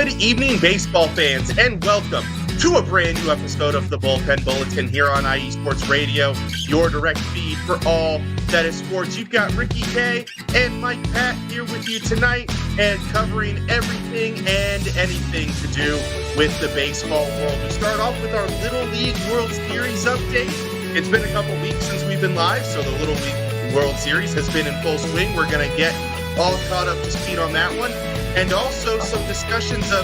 Good evening, baseball fans, and welcome to a brand new episode of the Bullpen Bulletin here on IE Sports Radio, your direct feed for all that is sports. You've got Ricky K and Mike Patt here with you tonight and covering everything and anything to do with the baseball world. We start off with our Little League World Series update. It's been a couple weeks since we've been live, so the Little League World Series has been in full swing. We're going to get all caught up to speed on that one. And also some discussions of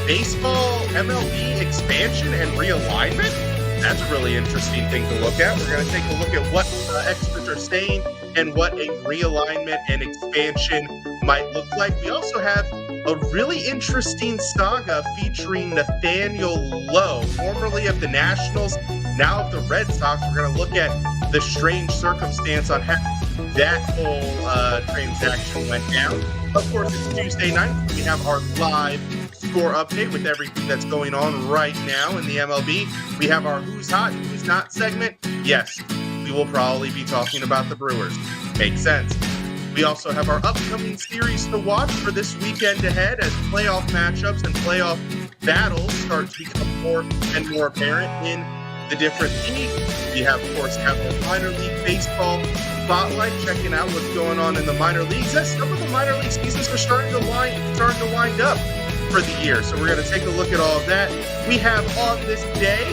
baseball, MLB expansion and realignment. That's a really interesting thing to look at. We're going to take a look at what experts are saying and what a realignment and expansion might look like. We also have a really interesting saga featuring Nathaniel Lowe, formerly of the Nationals, now of the Red Sox. We're going to look at the strange circumstance on how that whole transaction went down. Of course, it's Tuesday night. We have our live score update with everything that's going on right now in the MLB. We have our Who's Hot, Who's Not segment. Yes, we will probably be talking about the Brewers. Makes sense. We also have our upcoming series to watch for this weekend ahead as playoff matchups and playoff battles start to become more and more apparent in the different leagues. We have, of course, the minor league baseball spotlight, checking out what's going on in the minor leagues. As some of the minor league seasons are starting to wind up for the year. So we're going to take a look at all of that. We have on this day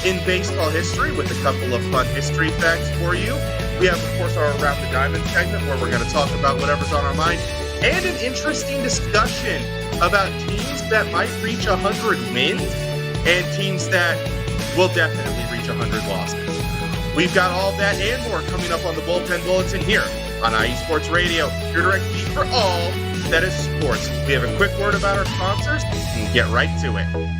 in baseball history with a couple of fun history facts for you. We have, of course, our Around the Diamond segment where we're going to talk about whatever's on our mind, and an interesting discussion about teams that might reach 100 wins and teams that will definitely reach 100 losses. We've got all that and more coming up on the Bullpen Bulletin here on IE Sports Radio, your direct feed for all that is sports. We have a quick word about our sponsors and get right to it.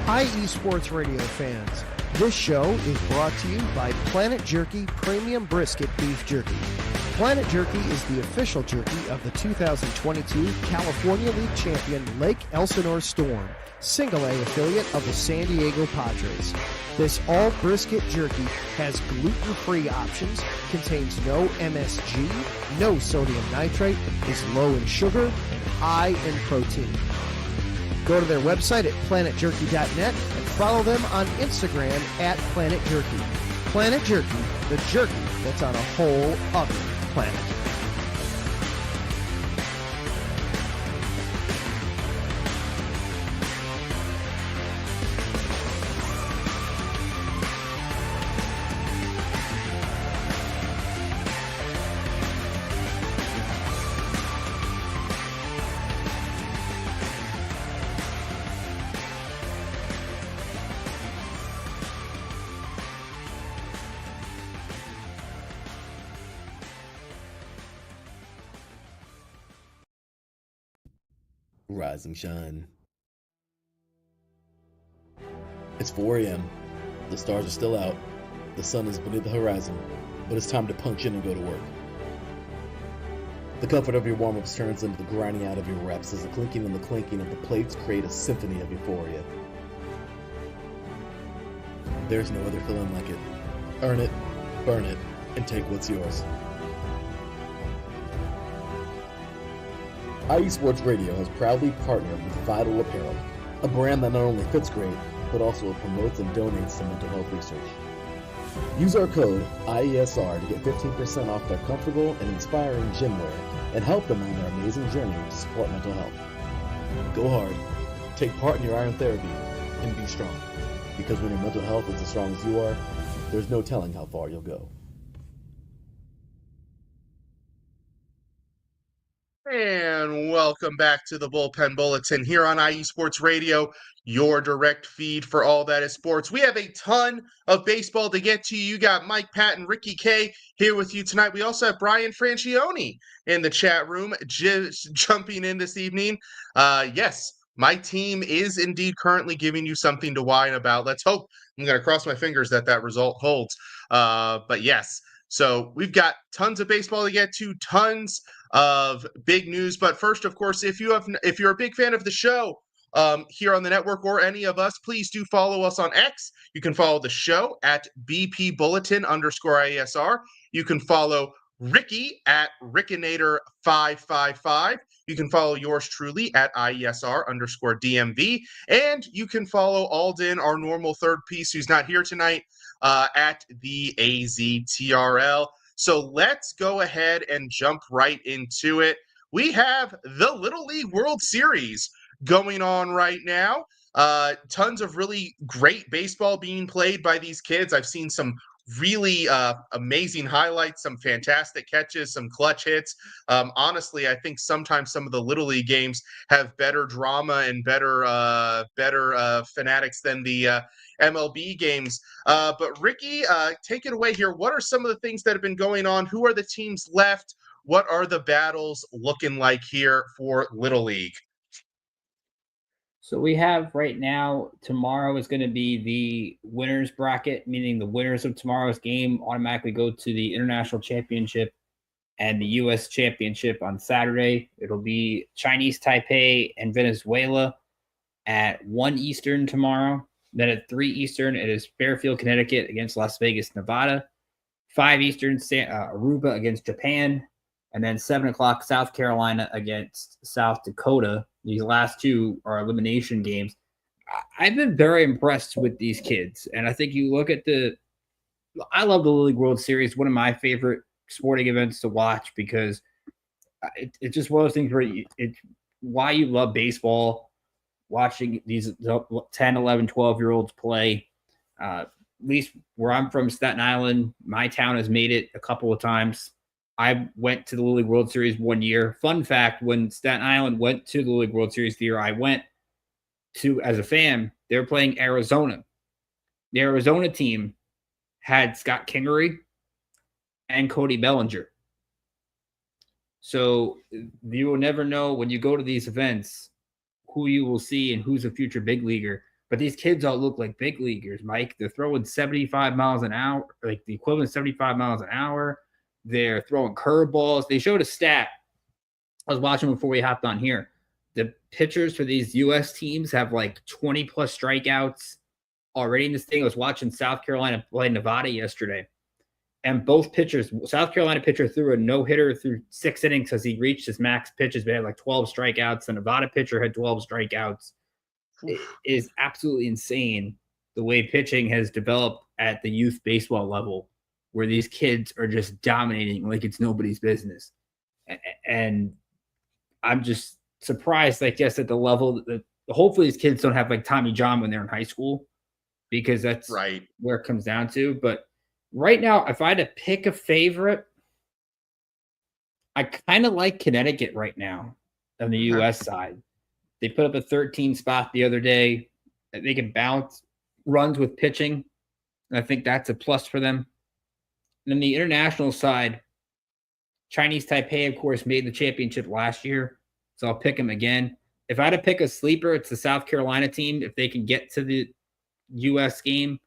IE Sports Radio fans, this show is brought to you by Planet Jerky Premium Brisket Beef Jerky. Planet Jerky is the official jerky of the 2022 California League champion Lake Elsinore Storm, single-A affiliate of the San Diego Padres. This all-brisket jerky has gluten-free options, contains no MSG, no sodium nitrate, is low in sugar, and high in protein. Go to their website at planetjerky.net and follow them on Instagram at Planet Jerky. Planet Jerky, the jerky that's on a whole other planet. Rise and shine. It's 4 a.m. The stars are still out. The sun is beneath the horizon, but it's time to punch in and go to work. The comfort of your warm-ups turns into the grinding out of your reps as the clinking and the clanking of the plates create a symphony of euphoria. There's no other feeling like it. Earn it, burn it, and take what's yours. IE Sports Radio has proudly partnered with Vital Apparel, a brand that not only fits great, but also promotes and donates to mental health research. Use our code IESR to get 15% off their comfortable and inspiring gym wear and help them on their amazing journey to support mental health. Go hard, take part in your iron therapy, and be strong. Because when your mental health is as strong as you are, there's no telling how far you'll go. And welcome back to the Bullpen Bulletin here on IE Sports Radio, your direct feed for all that is sports. We have a ton of baseball to get to. You got Mike Patt and Ricky K here with you tonight. We also have Brian Francione in the chat room just jumping in this evening. Yes, my team is indeed currently giving you something to whine about. Let's hope. I'm going to cross my fingers that result holds. But yes, So we've got tons of baseball to get to, tons of big news. But first, of course, if you're a big fan of the show here on the network or any of us, please do follow us on X. You can follow the show at BP Bulletin _IESR. You can follow Ricky at Rickinator555. You can follow yours truly at IESR _DMV. And you can follow Alden, our normal third piece who's not here tonight, at the AZTRL. So let's go ahead and jump right into it. We have the Little League World Series going on right now. Tons of really great baseball being played by these kids. I've seen some really amazing highlights, some fantastic catches, some clutch hits. Honestly, I think sometimes some of the Little League games have better drama and better fanatics than the MLB games. But Ricky, take it away here. What are some of the things that have been going on? Who are the teams left? What are the battles looking like here for Little League? So we have right now, tomorrow is going to be the winners bracket, meaning the winners of tomorrow's game automatically go to the International Championship and the U.S. Championship on Saturday. It'll be Chinese Taipei and Venezuela at 1 Eastern tomorrow. Then at 3 Eastern, it is Fairfield, Connecticut against Las Vegas, Nevada. 5 Eastern, Aruba against Japan. And then 7 o'clock, South Carolina against South Dakota. These last two are elimination games. I've been very impressed with these kids. And I think you look at I love the Little League World Series, one of my favorite sporting events to watch, because it's just one of those things where it's why you love baseball, watching these 10, 11, 12-year-olds play. At least where I'm from, Staten Island, my town has made it a couple of times. I went to the Little League World Series one year. Fun fact, when Staten Island went to the Little League World Series the year I went to as a fan, they were playing Arizona. The Arizona team had Scott Kingery and Cody Bellinger. So you will never know when you go to these events who you will see and who's a future big leaguer. But these kids all look like big leaguers, Mike. They're throwing 75 miles an hour, like the equivalent of 75 miles an hour. They're throwing curveballs. They showed a stat I was watching before we hopped on here. The pitchers for these U.S. teams have like 20-plus strikeouts already in this thing. I was watching South Carolina play Nevada yesterday, and both pitchers, South Carolina pitcher threw a no-hitter through 6 innings because he reached his max pitches, but had like 12 strikeouts. The Nevada pitcher had 12 strikeouts. It is absolutely insane the way pitching has developed at the youth baseball level, where these kids are just dominating like it's nobody's business. And I'm just surprised, I guess, at the level that hopefully these kids don't have like Tommy John when they're in high school, because that's right where it comes down to. But right now, if I had to pick a favorite, I kind of like Connecticut right now on the U.S. side. They put up a 13 spot the other day. They can bounce runs with pitching. I think that's a plus for them. And then the international side, Chinese Taipei, of course, made the championship last year, so I'll pick them again. If I had to pick a sleeper, it's the South Carolina team. If they can get to the U.S. game,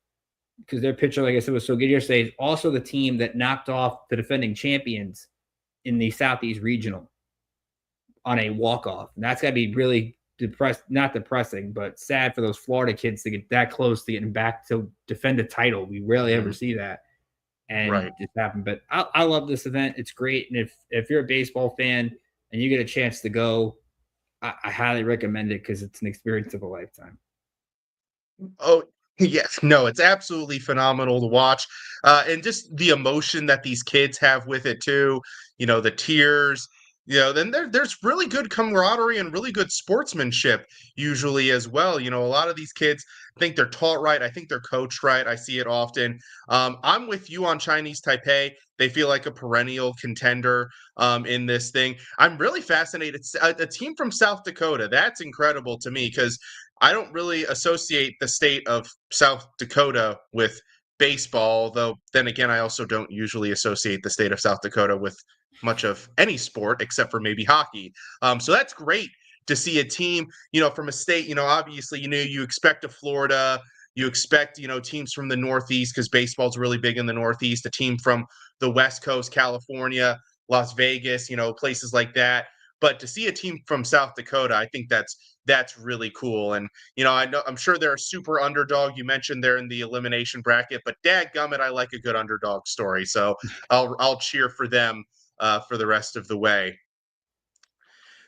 because their pitcher, like I said, was so good yesterday. It's also the team that knocked off the defending champions in the Southeast Regional on a walk-off. And that's got to be really not depressing, but sad for those Florida kids to get that close to getting back to defend a title. We rarely ever see that. And it just happened. But I love this event. It's great. And if you're a baseball fan and you get a chance to go, I highly recommend it, because it's an experience of a lifetime. Oh, yes. No, it's absolutely phenomenal to watch. And just the emotion that these kids have with it too, the tears, then there's really good camaraderie and really good sportsmanship usually as well. A lot of these kids think they're taught right. I think they're coached right. I see it often. I'm with you on Chinese Taipei. They feel like a perennial contender in this thing. I'm really fascinated. A team from South Dakota. That's incredible to me, because I don't really associate the state of South Dakota with baseball, though then again, I also don't usually associate the state of South Dakota with much of any sport except for maybe hockey. So that's great to see a team, from a state, obviously, you expect a Florida, you expect, teams from the Northeast, because baseball's really big in the Northeast, a team from the West Coast, California, Las Vegas, places like that. But to see a team from South Dakota, I think that's really cool. And I'm sure they're a super underdog. You mentioned they're in the elimination bracket, but dadgummit, I like a good underdog story. So I'll cheer for them for the rest of the way.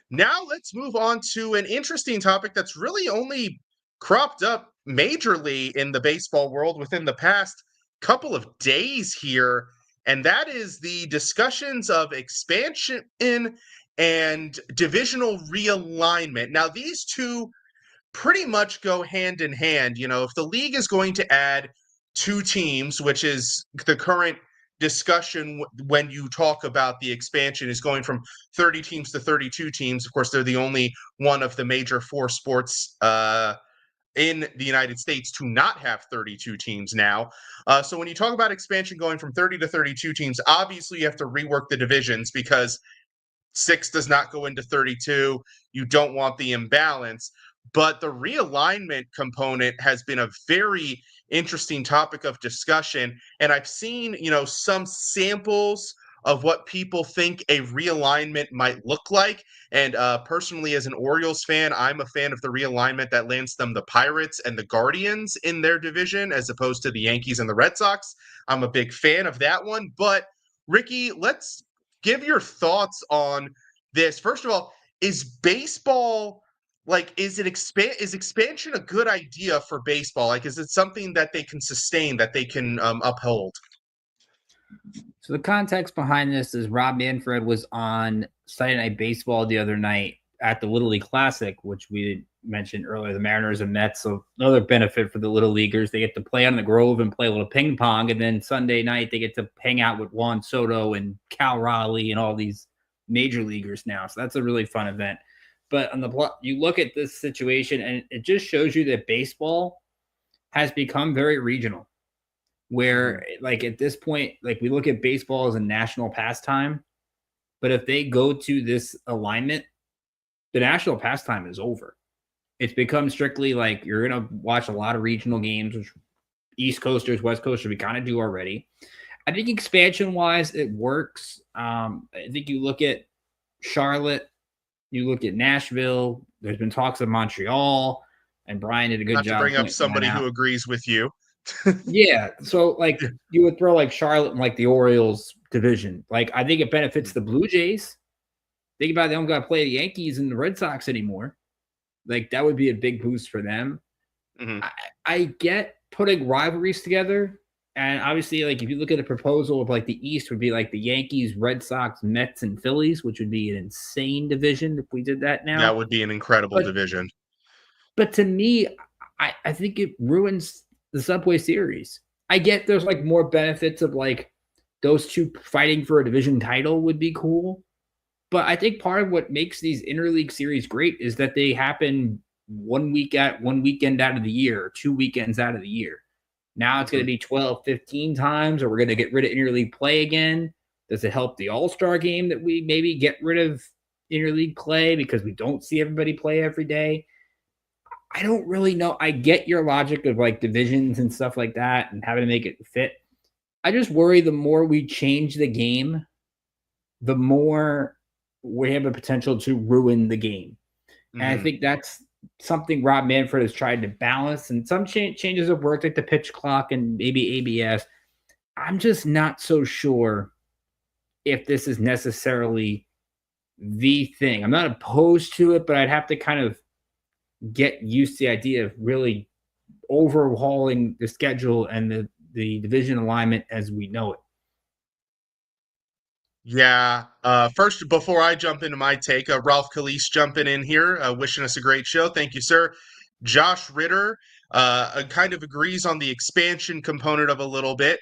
Now let's move on to an interesting topic that's really only cropped up majorly in the baseball world within the past couple of days here, and that is the discussions of expansion and divisional realignment. Now, these two pretty much go hand in hand. If the league is going to add 2 teams, which is the current discussion when you talk about the expansion, is going from 30 teams to 32 teams. Of course, they're the only one of the major 4 sports in the United States to not have 32 teams now. So when you talk about expansion going from 30 to 32 teams, obviously you have to rework the divisions because 6 does not go into 32. You don't want the imbalance. But the realignment component has been a very interesting topic of discussion. And I've seen, some samples of what people think a realignment might look like. And personally, as an Orioles fan, I'm a fan of the realignment that lands them the Pirates and the Guardians in their division, as opposed to the Yankees and the Red Sox. I'm a big fan of that one. But Ricky, let's give your thoughts on this. First of all, is baseball is expansion a good idea for baseball? Like, is it something that they can sustain, that they can uphold? So the context behind this is Rob Manfred was on Saturday Night Baseball the other night at the Little League Classic, which we mentioned earlier, the Mariners and Mets. So another benefit for the Little Leaguers, they get to play on the Grove and play a little ping pong. And then Sunday night, they get to hang out with Juan Soto and Cal Raleigh and all these major leaguers now. So that's a really fun event. But you look at this situation, and it just shows you that baseball has become very regional. Where, at this point, we look at baseball as a national pastime, but if they go to this alignment, the national pastime is over. It's become strictly you're going to watch a lot of regional games, which East Coasters, West Coasters, we kind of do already. I think expansion-wise, it works. I think you look at Charlotte, you look at Nashville, there's been talks of Montreal, and Brian did a good job. Not to bring up somebody who agrees with you. Yeah, so you would throw Charlotte in the Orioles division. I think it benefits the Blue Jays. Think about it, they don't got to play the Yankees and the Red Sox anymore. That would be a big boost for them. Mm-hmm. I get putting rivalries together. And obviously, if you look at the proposal of the East would be the Yankees, Red Sox, Mets, and Phillies, which would be an insane division if we did that now. That would be an incredible division. But to me, I think it ruins the Subway Series. I get there's more benefits of those two fighting for a division title would be cool. But I think part of what makes these interleague series great is that they happen one weekend out of the year, or 2 weekends out of the year. Now it's going to be 12, 15 times, or we're going to get rid of interleague play again. Does it help the All-Star game that we maybe get rid of interleague play because we don't see everybody play every day? I don't really know. I get your logic of divisions and stuff like that and having to make it fit. I just worry the more we change the game, the more we have a potential to ruin the game. Mm-hmm. And I think that's something Rob Manfred has tried to balance, and some changes have worked, the pitch clock and maybe ABS. I'm just not so sure if this is necessarily the thing. I'm not opposed to it, but I'd have to kind of get used to the idea of really overhauling the schedule and the division alignment as we know it. Yeah. First, before I jump into my take, Ralph Calise jumping in here, wishing us a great show. Thank you, sir. Josh Ritter kind of agrees on the expansion component of a little bit.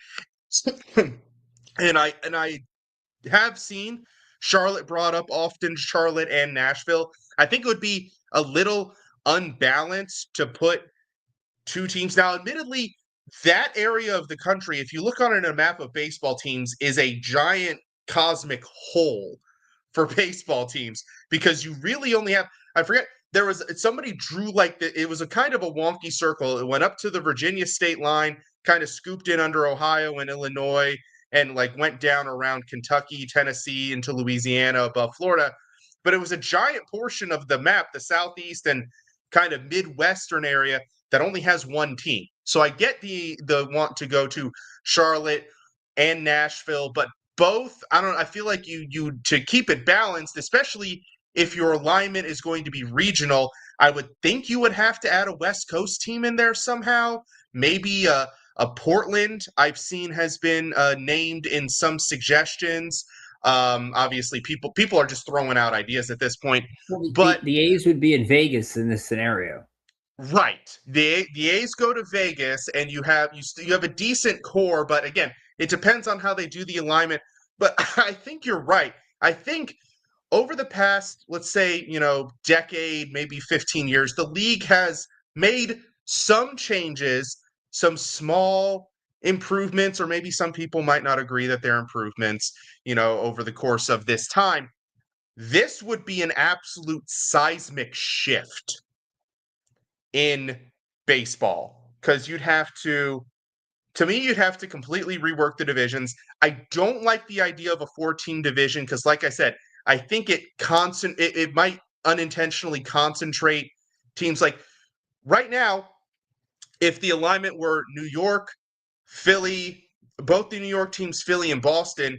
and I have seen Charlotte brought up often, Charlotte and Nashville. I think it would be a little unbalanced to put 2 teams. Now, admittedly, that area of the country, if you look on a map of baseball teams, is a giant cosmic hole for baseball teams, because you really only have, I forget, there was somebody drew it was a kind of a wonky circle. It went up to the Virginia state line, kind of scooped in under Ohio and Illinois, and like went down around Kentucky, Tennessee, into Louisiana above Florida. But it was a giant portion of the map, the Southeast and kind of Midwestern area, that only has one team. So I get the want to go to Charlotte and Nashville, but both, I feel like you to keep it balanced, especially if your alignment is going to be regional, I would think you would have to add a West Coast team in there somehow. Maybe a Portland I've seen has been named in some suggestions. Obviously, people are just throwing out ideas at this point. Well, But the A's would be in Vegas in this scenario. right, the A's go to Vegas, and you have a decent core, but again, it depends on how they do the alignment. But I think you're right. I think over the past, let's say, decade, maybe 15 years, the league has made some changes, some small improvements, or maybe some people might not agree that they're improvements, over the course of this time. This would be an absolute seismic shift in baseball, because you'd have to completely rework the divisions. I don't like the idea of a 4-team division because, like I said, I think it might unintentionally concentrate teams. Like right now, if the alignment were New York, Philly, both the New York teams, Philly and Boston,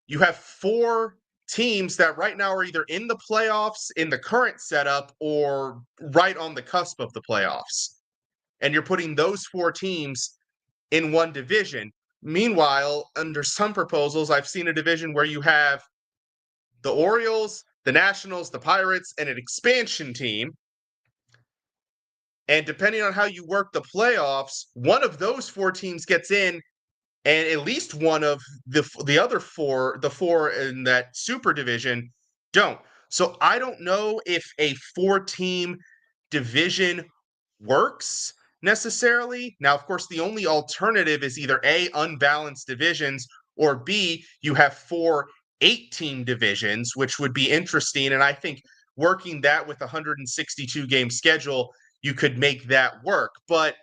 you have 4 teams that right now are either in the playoffs in the current setup or right on the cusp of the playoffs. And you're putting those 4 teams in one division. Meanwhile, under some proposals, I've seen a division where you have the Orioles, the Nationals, the Pirates, and an expansion team. And depending on how you work the playoffs, one of those 4 teams gets in, and at least one of the other 4, the 4 in that super division, don't. So I don't know if a 4-team division works necessarily. Now, of course, the only alternative is either A, unbalanced divisions, or B, you have 4 8-team divisions, which would be interesting. And I think working that with a 162 game schedule, you could make that work. But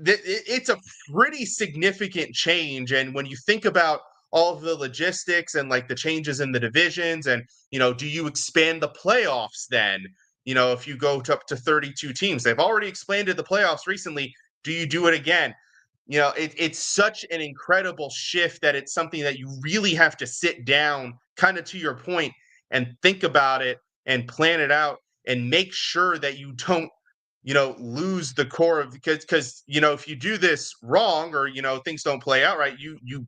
it's a pretty significant change. And when you think about all of the logistics and like the changes in the divisions, and, do you expand the playoffs then? If you go up to 32 teams, they've already expanded the playoffs recently. Do you do it again? It's such an incredible shift that it's something that you really have to sit down, kind of to your point, and think about it and plan it out and make sure that you don't, lose the core of, because if you do this wrong, or, things don't play out right, you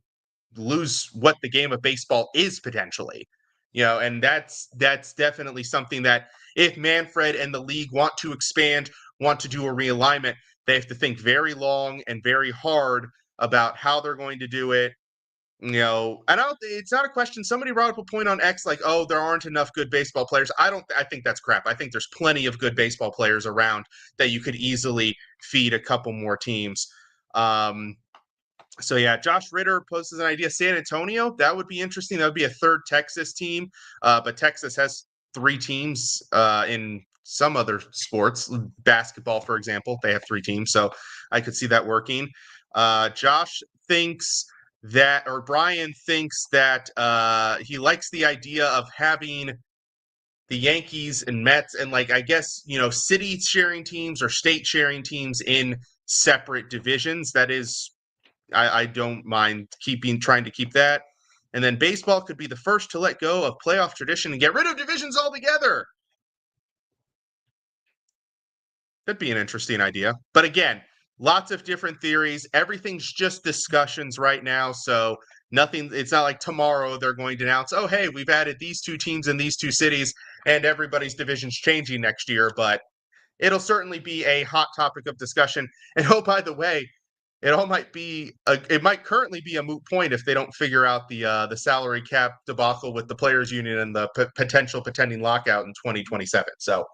lose what the game of baseball is potentially, and that's definitely something that if Manfred and the league want to expand, want to do a realignment, they have to think very long and very hard about how they're going to do it. And it's not a question. Somebody brought up a point on X, like, oh, there aren't enough good baseball players. I think that's crap. I think there's plenty of good baseball players around that you could easily feed a couple more teams. So yeah, Josh Ritter poses an idea. San Antonio, that would be interesting. That would be a 3rd Texas team. But Texas has 3 teams in some other sports. Basketball, for example, they have 3 teams. So I could see that working. Josh thinks that, or Brian thinks that he likes the idea of having the Yankees and Mets and, like, I guess, city sharing teams or state sharing teams in separate divisions. That is, I don't mind trying to keep that. And then baseball could be the first to let go of playoff tradition and get rid of divisions altogether. That'd be an interesting idea. But again, lots of different theories. Everything's just discussions right now. So it's not like tomorrow they're going to announce, oh, hey, we've added these 2 teams in these 2 cities and everybody's division's changing next year. But it'll certainly be a hot topic of discussion. And oh, by the way, it might currently be a moot point if they don't figure out the salary cap debacle with the players union and the potential pending lockout in 2027. So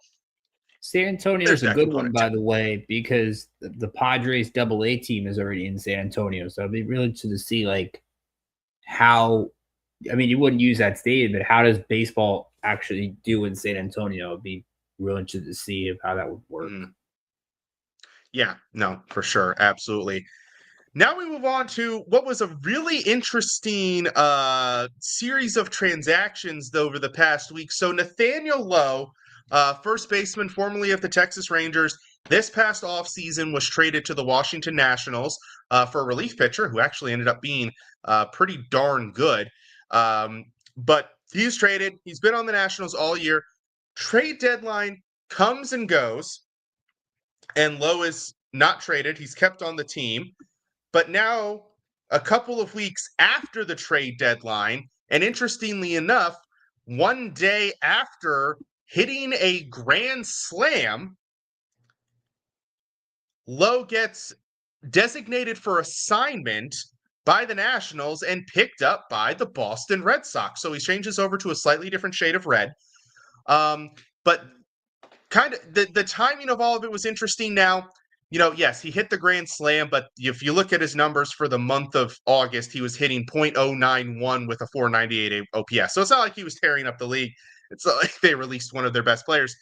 San Antonio is a good one, by the way, because the Padres AA team is already in San Antonio. So I'd be really interested to see how. I mean, you wouldn't use that stadium, but how does baseball actually do in San Antonio? It'd be real interested to see how that would work. Yeah, no, for sure, absolutely. Now we move on to what was a really interesting series of transactions over the past week. So Nathaniel Lowe, first baseman formerly of the Texas Rangers, this past offseason was traded to the Washington Nationals for a relief pitcher who actually ended up being pretty darn good. But he's traded. He's been on the Nationals all year. Trade deadline comes and goes, and Lowe is not traded. He's kept on the team. But now, a couple of weeks after the trade deadline, and interestingly enough, one day after hitting a grand slam, Lowe gets designated for assignment by the Nationals and picked up by the Boston Red Sox. So he changes over to a slightly different shade of red. But kind of the timing of all of it was interesting. Now, yes, he hit the grand slam, but if you look at his numbers for the month of August, he was hitting .091 with a 498 OPS. So it's not like he was tearing up the league. It's not like they released one of their best players.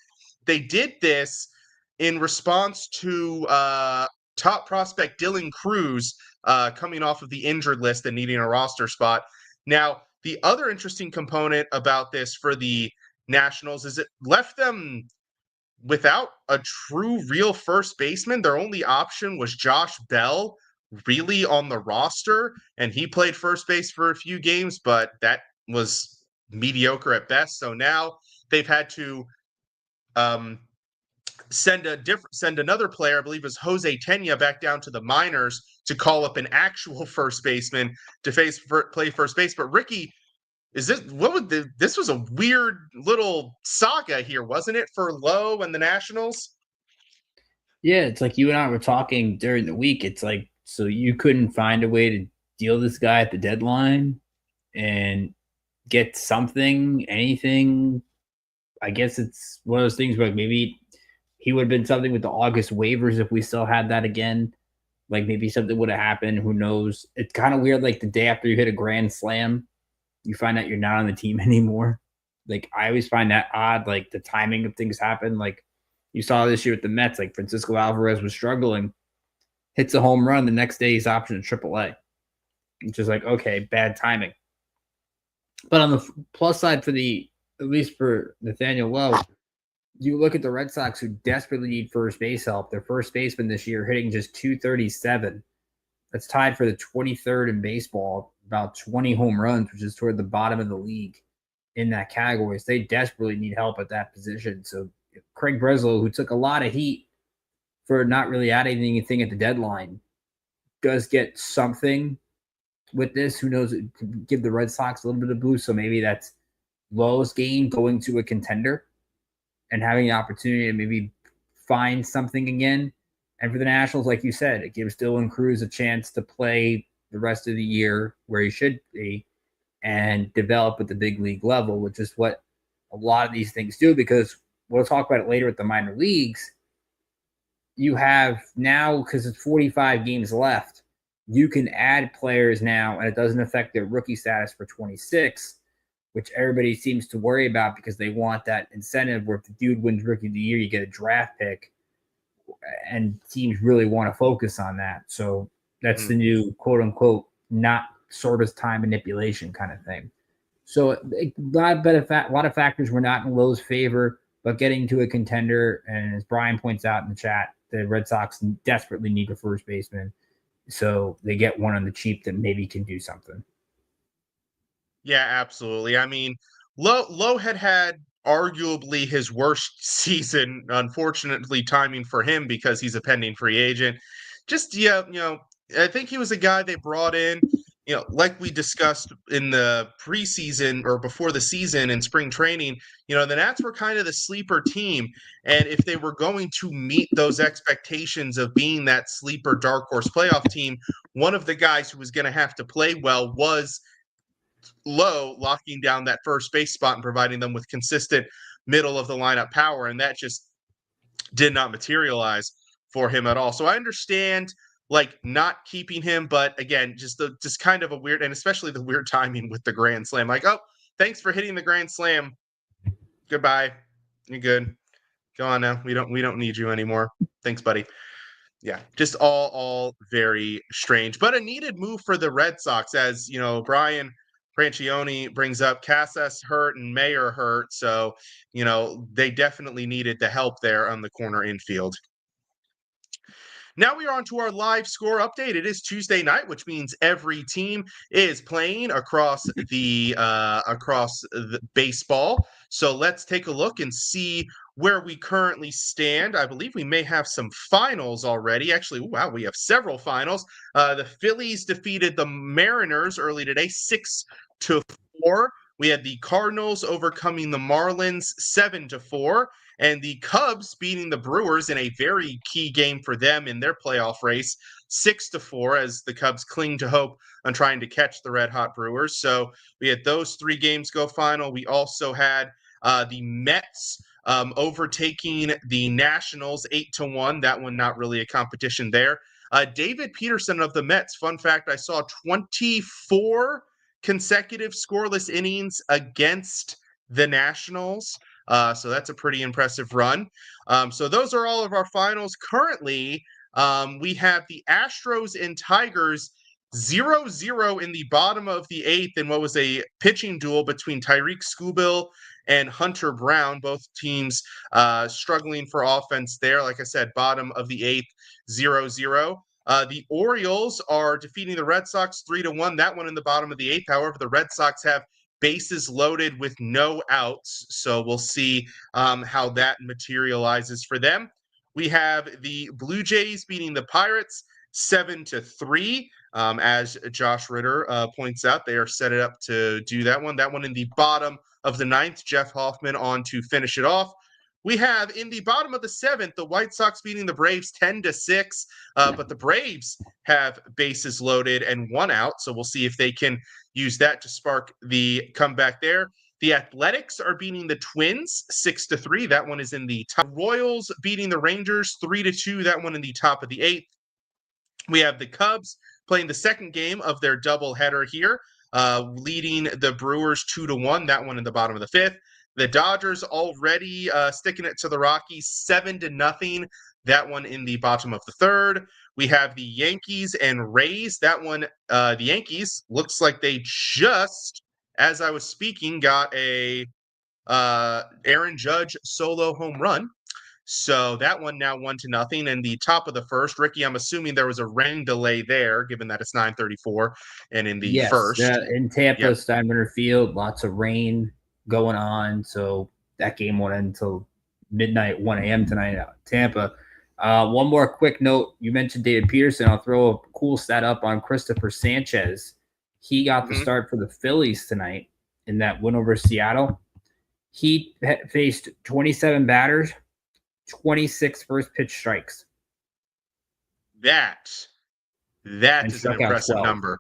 They did this in response to top prospect Dylan Cruz coming off of the injured list and needing a roster spot. Now, the other interesting component about this for the Nationals is it left them without a true, real first baseman. Their only option was Josh Bell, really on the roster, and he played first base for a few games, but that was mediocre at best. So now they've had to send another player, I believe it was Jose Tena, back down to the minors to call up an actual first baseman to play first base. But Ricky, this was a weird little saga here, wasn't it, for Lowe and the Nationals? Yeah, it's like you and I were talking during the week. It's like, so you couldn't find a way to deal this guy at the deadline and get something, anything. I guess it's one of those things where maybe he would have been something with the August waivers if we still had that again. Like maybe something would have happened. Who knows? It's kind of weird. Like the day after you hit a grand slam, you find out you're not on the team anymore. Like I always find that odd. Like the timing of things happen. Like you saw this year with the Mets. Like Francisco Alvarez was struggling, hits a home run. The next day he's optioned to AAA. It's just like, okay, bad timing. But on the plus side at least for Nathaniel Lowe, you look at the Red Sox who desperately need first base help. Their first baseman this year hitting just 237. That's tied for the 23rd in baseball, about 20 home runs, which is toward the bottom of the league in that category. So they desperately need help at that position. So Craig Breslow, who took a lot of heat for not really adding anything at the deadline, does get something with this. Who knows? It could give the Red Sox a little bit of boost. So maybe that's Lowe's gain going to a contender and having the opportunity to maybe find something again. And for the Nationals, like you said, it gives Dylan Cruz a chance to play the rest of the year where he should be and develop at the big league level, which is what a lot of these things do, because we'll talk about it later with the minor leagues. You have now, because it's 45 games left, you can add players now, and it doesn't affect their rookie status for 26, which everybody seems to worry about because they want that incentive where if the dude wins Rookie of the Year, you get a draft pick. And teams really want to focus on that. So that's the new quote unquote not service time manipulation kind of thing. So a lot of factors were not in Lowe's favor, but getting to a contender, and as Brian points out in the chat, the Red Sox desperately need a first baseman. So they get one on the cheap that maybe can do something. Yeah, absolutely. I mean, Lowe had arguably his worst season, unfortunately timing for him because he's a pending free agent. Just, I think he was a guy they brought in, like we discussed in the preseason or before the season in spring training, the Nats were kind of the sleeper team. And if they were going to meet those expectations of being that sleeper dark horse playoff team, one of the guys who was going to have to play well was Lowe, locking down that first base spot and providing them with consistent middle of the lineup power. And that just did not materialize for him at all. So I understand not keeping him, but again, just kind of a weird, and especially the weird timing with the grand slam. Like, oh, thanks for hitting the grand slam. Goodbye. You're good. Go on now. We don't need you anymore. Thanks, buddy. Yeah, just all very strange, but a needed move for the Red Sox, as Brian Francione brings up. Casas hurt and Mayer hurt, so they definitely needed the help there on the corner infield. Now we are on to our live score update. It is Tuesday night, which means every team is playing across the baseball. So let's take a look and see where we currently stand. I believe we may have some finals already. Actually, wow, we have several finals. The Phillies defeated the Mariners early today, 6-4. We had the Cardinals overcoming the Marlins 7-4. And the Cubs beating the Brewers in a very key game for them in their playoff race, 6-4, as the Cubs cling to hope on trying to catch the red-hot Brewers. So we had those 3 games go final. We also had the Mets overtaking the Nationals 8-1. That one not really a competition there. David Peterson of the Mets, fun fact, I saw 24 consecutive scoreless innings against the Nationals. So that's a pretty impressive run. So those are all of our finals. Currently, we have the Astros and Tigers 0-0 in the bottom of the 8th in what was a pitching duel between Tyreek Skubal and Hunter Brown. Both teams struggling for offense there. Like I said, bottom of the 8th, 0-0. The Orioles are defeating the Red Sox 3-1. That one in the bottom of the 8th. However, the Red Sox have bases loaded with no outs. So we'll see how that materializes for them. We have the Blue Jays beating the Pirates 7-3. As Josh Ritter points out, they are set it up to do that one. That one in the bottom of the 9th. Jeff Hoffman on to finish it off. We have in the bottom of the 7th, the White Sox beating the Braves 10-6, but the Braves have bases loaded and 1 out, so we'll see if they can use that to spark the comeback there. The Athletics are beating the Twins 6-3. That one is in the top. Royals beating the Rangers 3-2. That one in the top of the 8th. We have the Cubs playing the second game of their doubleheader here, leading the Brewers 2-1. That one in the bottom of the 5th. The Dodgers already sticking it to the Rockies 7-0. That one in the bottom of the 3rd. We have the Yankees and Rays. That one, the Yankees, looks like they just, as I was speaking, got a Aaron Judge solo home run. So that one now 1-0. And the top of the 1st, Ricky, I'm assuming there was a rain delay there, given that it's 9:34 and in the 1st. In Tampa, Steinbrenner Field, lots of rain going on, so that game went until midnight, 1 a.m. tonight out in Tampa. One more quick note. You mentioned David Peterson. I'll throw a cool stat up on Christopher Sanchez. He got the start for the Phillies tonight in that win over Seattle. He faced 27 batters, 26 first pitch strikes. That is an impressive number.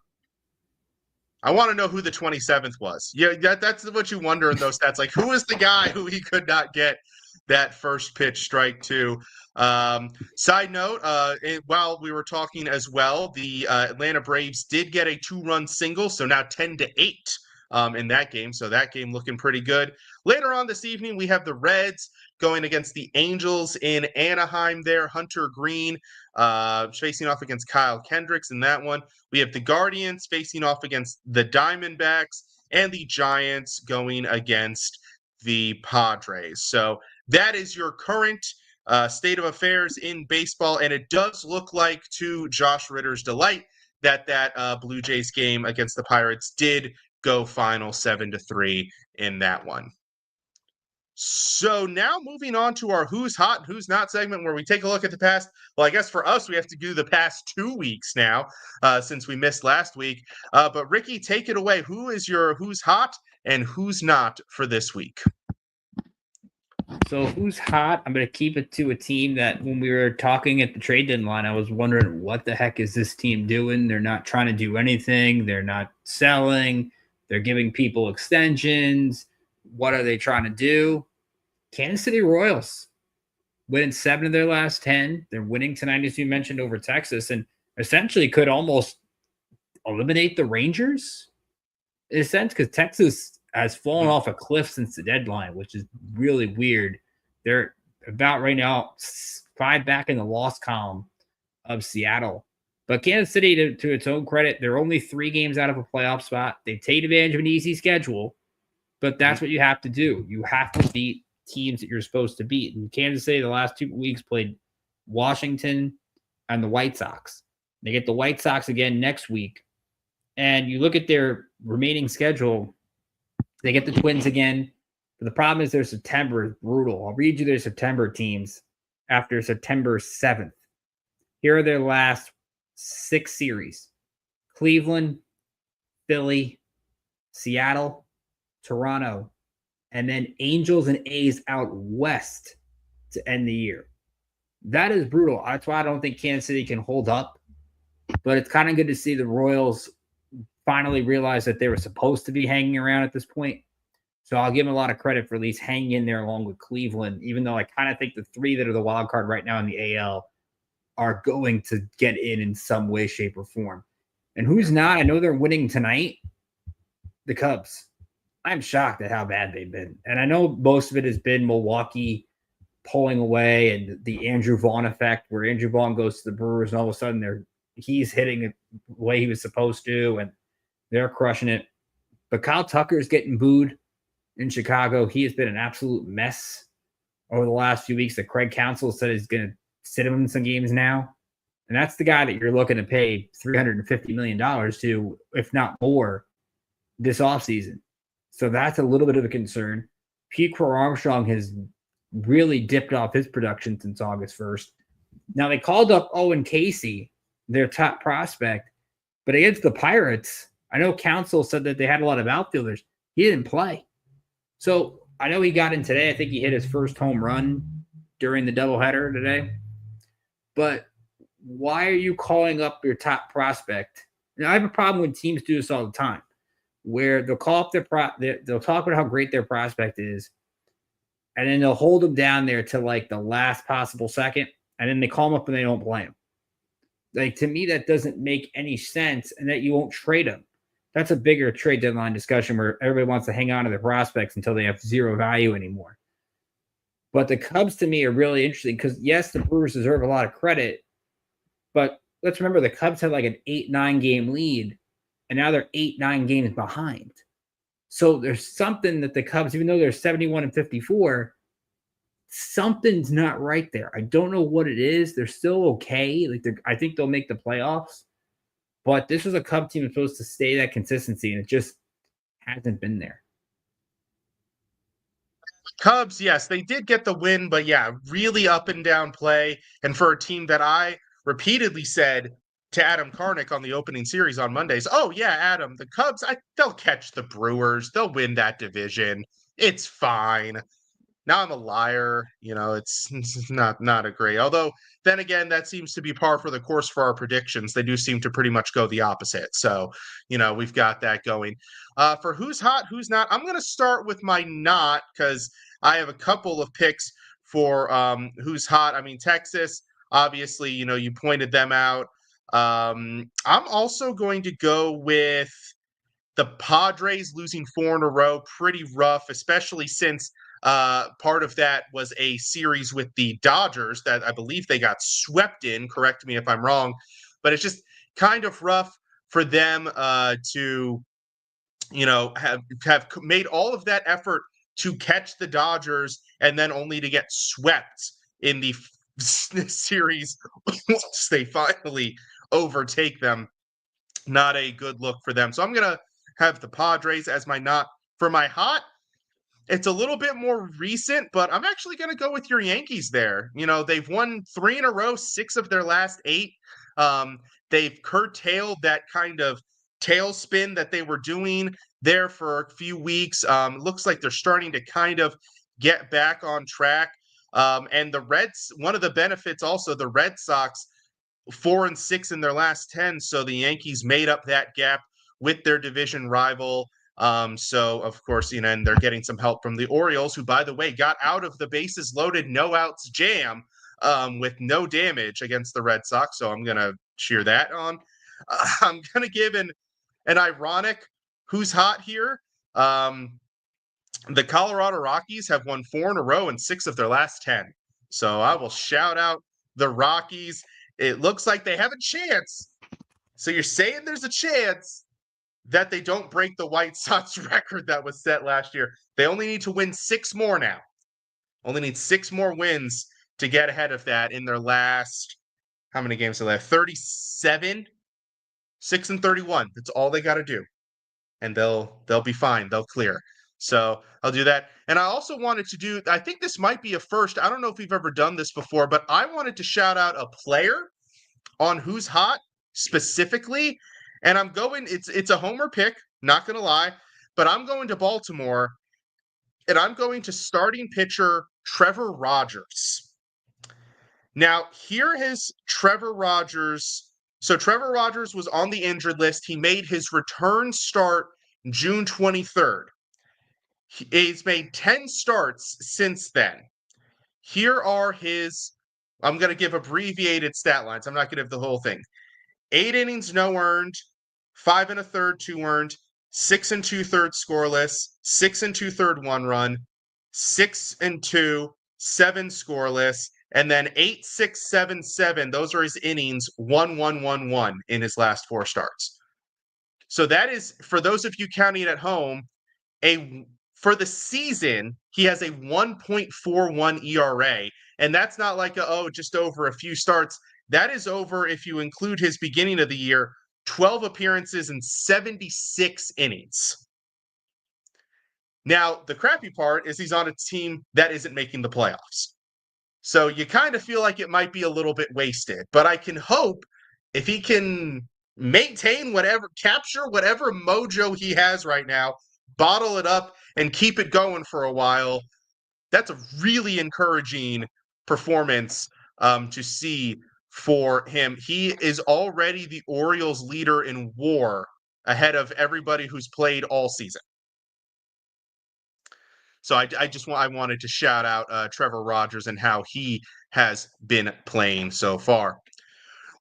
I want to know who the 27th was. Yeah, that's what you wonder in those stats. Like, who is the guy who he could not get that first pitch strike to? Side note, while we were talking as well, the Atlanta Braves did get a 2-run single, so now 10-8 in that game. So that game looking pretty good. Later on this evening, we have the Reds going against the Angels in Anaheim there. Hunter Green facing off against Kyle Kendricks in that one. We have the Guardians facing off against the Diamondbacks and the Giants going against the Padres. So that is your current state of affairs in baseball. And it does look like, to Josh Ritter's delight, that Blue Jays game against the Pirates did go final 7-3 in that one. So now moving on to our Who's Hot and Who's Not segment, where we take a look at the past. Well, I guess for us, we have to do the past 2 weeks now, since we missed last week. But Ricky, take it away. Who is your Who's Hot and Who's Not for this week? So Who's Hot? I'm going to keep it to a team that when we were talking at the trade deadline, I was wondering, what the heck is this team doing? They're not trying to do anything. They're not selling. They're giving people extensions. What are they trying to do? Kansas City Royals winning 7 of their last 10. They're winning tonight, as you mentioned, over Texas, and essentially could almost eliminate the Rangers in a sense, because Texas has fallen off a cliff since the deadline, which is really weird. They're about right now 5 back in the loss column. of Seattle. But Kansas City, to its own credit, they're only 3 games out of a playoff spot. They take advantage of an easy schedule, but that's what you have to do. You have to beat teams that you're supposed to beat. And Kansas City, the last 2 weeks, played Washington and the White Sox. They get the White Sox again next week. And you look at their remaining schedule, they get the Twins again. But the problem is their September is brutal. I'll read you their September teams after September 7th. Here are their last 6 series: Cleveland, Philly, Seattle, Toronto, and then Angels and A's out west to end the year. That is brutal. That's why I don't think Kansas City can hold up. But it's kind of good to see the Royals finally realize that they were supposed to be hanging around at this point. So I'll give them a lot of credit for at least hanging in there along with Cleveland, even though I kind of think the 3 that are the wild card right now in the AL are going to get in some way, shape, or form. And who's not? I know they're winning tonight. The Cubs. I'm shocked at how bad they've been. And I know most of it has been Milwaukee pulling away and the Andrew Vaughn effect, where Andrew Vaughn goes to the Brewers and all of a sudden he's hitting it the way he was supposed to, and they're crushing it. But Kyle Tucker's getting booed in Chicago. He has been an absolute mess over the last few weeks. That Craig Counsell said he's going to sit him in some games now. And that's the guy that you're looking to pay $350 million to, if not more, this offseason. So that's a little bit of a concern. Pete Crow Armstrong has really dipped off his production since August 1st. Now, they called up Owen Casey, their top prospect, but against the Pirates, I know Counsell said that they had a lot of outfielders. He didn't play. So I know he got in today. I think he hit his first home run during the doubleheader today. But why are you calling up your top prospect? Now, I have a problem when teams do this all the time, where they'll call up they'll talk about how great their prospect is, and then they'll hold them down there to like the last possible second, and then they call them up and they don't play them. Like, to me, that doesn't make any sense, and that you won't trade them. That's a bigger trade deadline discussion where everybody wants to hang on to their prospects until they have zero value anymore. But the Cubs, to me, are really interesting because, yes, the Brewers deserve a lot of credit, but let's remember the Cubs had like an 8-9 game lead, and now they're 8-9 games behind. So there's something that the Cubs, even though they're 71-54, something's not right there. I don't know what it is. They're still okay. I think they'll make the playoffs. But this was a Cub team that's supposed to stay that consistency, and it just hasn't been there. Cubs, yes, they did get the win, but yeah, really up and down play. And for a team that I repeatedly said to Adam Karnick on the opening series on Mondays, oh yeah, Adam, the Cubs, they'll catch the Brewers. They'll win that division. It's fine. Now I'm a liar. It's not a great. Although, then again, that seems to be par for the course for our predictions. They do seem to pretty much go the opposite. So, we've got that going. For who's hot, who's not, I'm going to start with my not, because I have a couple of picks for who's hot. I mean, Texas, obviously, you pointed them out. I'm also going to go with the Padres losing 4 in a row. Pretty rough, especially since part of that was a series with the Dodgers that I believe they got swept in. Correct me if I'm wrong, but it's just kind of rough for them to, have made all of that effort to catch the Dodgers and then only to get swept in the series once they finally overtake them. Not a good look for them. So I'm going to have the Padres as my not. For my hot, it's a little bit more recent, but I'm actually going to go with your Yankees there. They've won 3 in a row, 6 of their last 8. They've curtailed that kind of tailspin that they were doing there for a few weeks. Looks like they're starting to kind of get back on track. And the Reds, one of the benefits also, the Red Sox, 4-6 in their last 10. So the Yankees made up that gap with their division rival. So of course, and they're getting some help from the Orioles, who, by the way, got out of the bases loaded, no outs jam with no damage against the Red Sox. So I'm going to cheer that on. I'm going to give an ironic who's hot here. The Colorado Rockies have won 4 in a row and 6 of their last 10. So I will shout out the Rockies. it looks like they have a chance. So you're saying there's a chance that they don't break the White Sox record that was set last year. They only need to win 6 more now. Only need 6 more wins to get ahead of that in their last, how many games do they have? 37? 6-31. That's all they got to do. And they'll be fine. They'll clear. So I'll do that. And I also wanted to do, I think this might be a first. I don't know if we've ever done this before, but I wanted to shout out a player on Who's Hot specifically. And I'm going, it's a homer pick, not going to lie, but I'm going to Baltimore and I'm going to starting pitcher Trevor Rogers. Now, here is Trevor Rogers. So Trevor Rogers was on the injured list. He made his return start June 23rd. He's made 10 starts since then. Here are his, I'm going to give abbreviated stat lines. I'm not going to give the whole thing. 8 innings, no earned, 5 1/3, 2 earned, 6 2/3 scoreless, 6 2/3 1 run, 6 2, 7 scoreless, and then 8 6 7 7. Those are his innings, 1 1 1 1 in his last 4 starts. So that is, for those of you counting at home, for the season, he has a 1.41 ERA, and that's not like just over a few starts. That is over, if you include his beginning of the year, 12 appearances and 76 innings. Now, the crappy part is he's on a team that isn't making the playoffs. So you kind of feel like it might be a little bit wasted, but I can hope if he can capture whatever mojo he has right now, bottle it up and keep it going for a while. That's a really encouraging performance to see for him. He is already the Orioles leader in WAR ahead of everybody who's played all season. So I wanted to shout out Trevor Rogers and how he has been playing so far.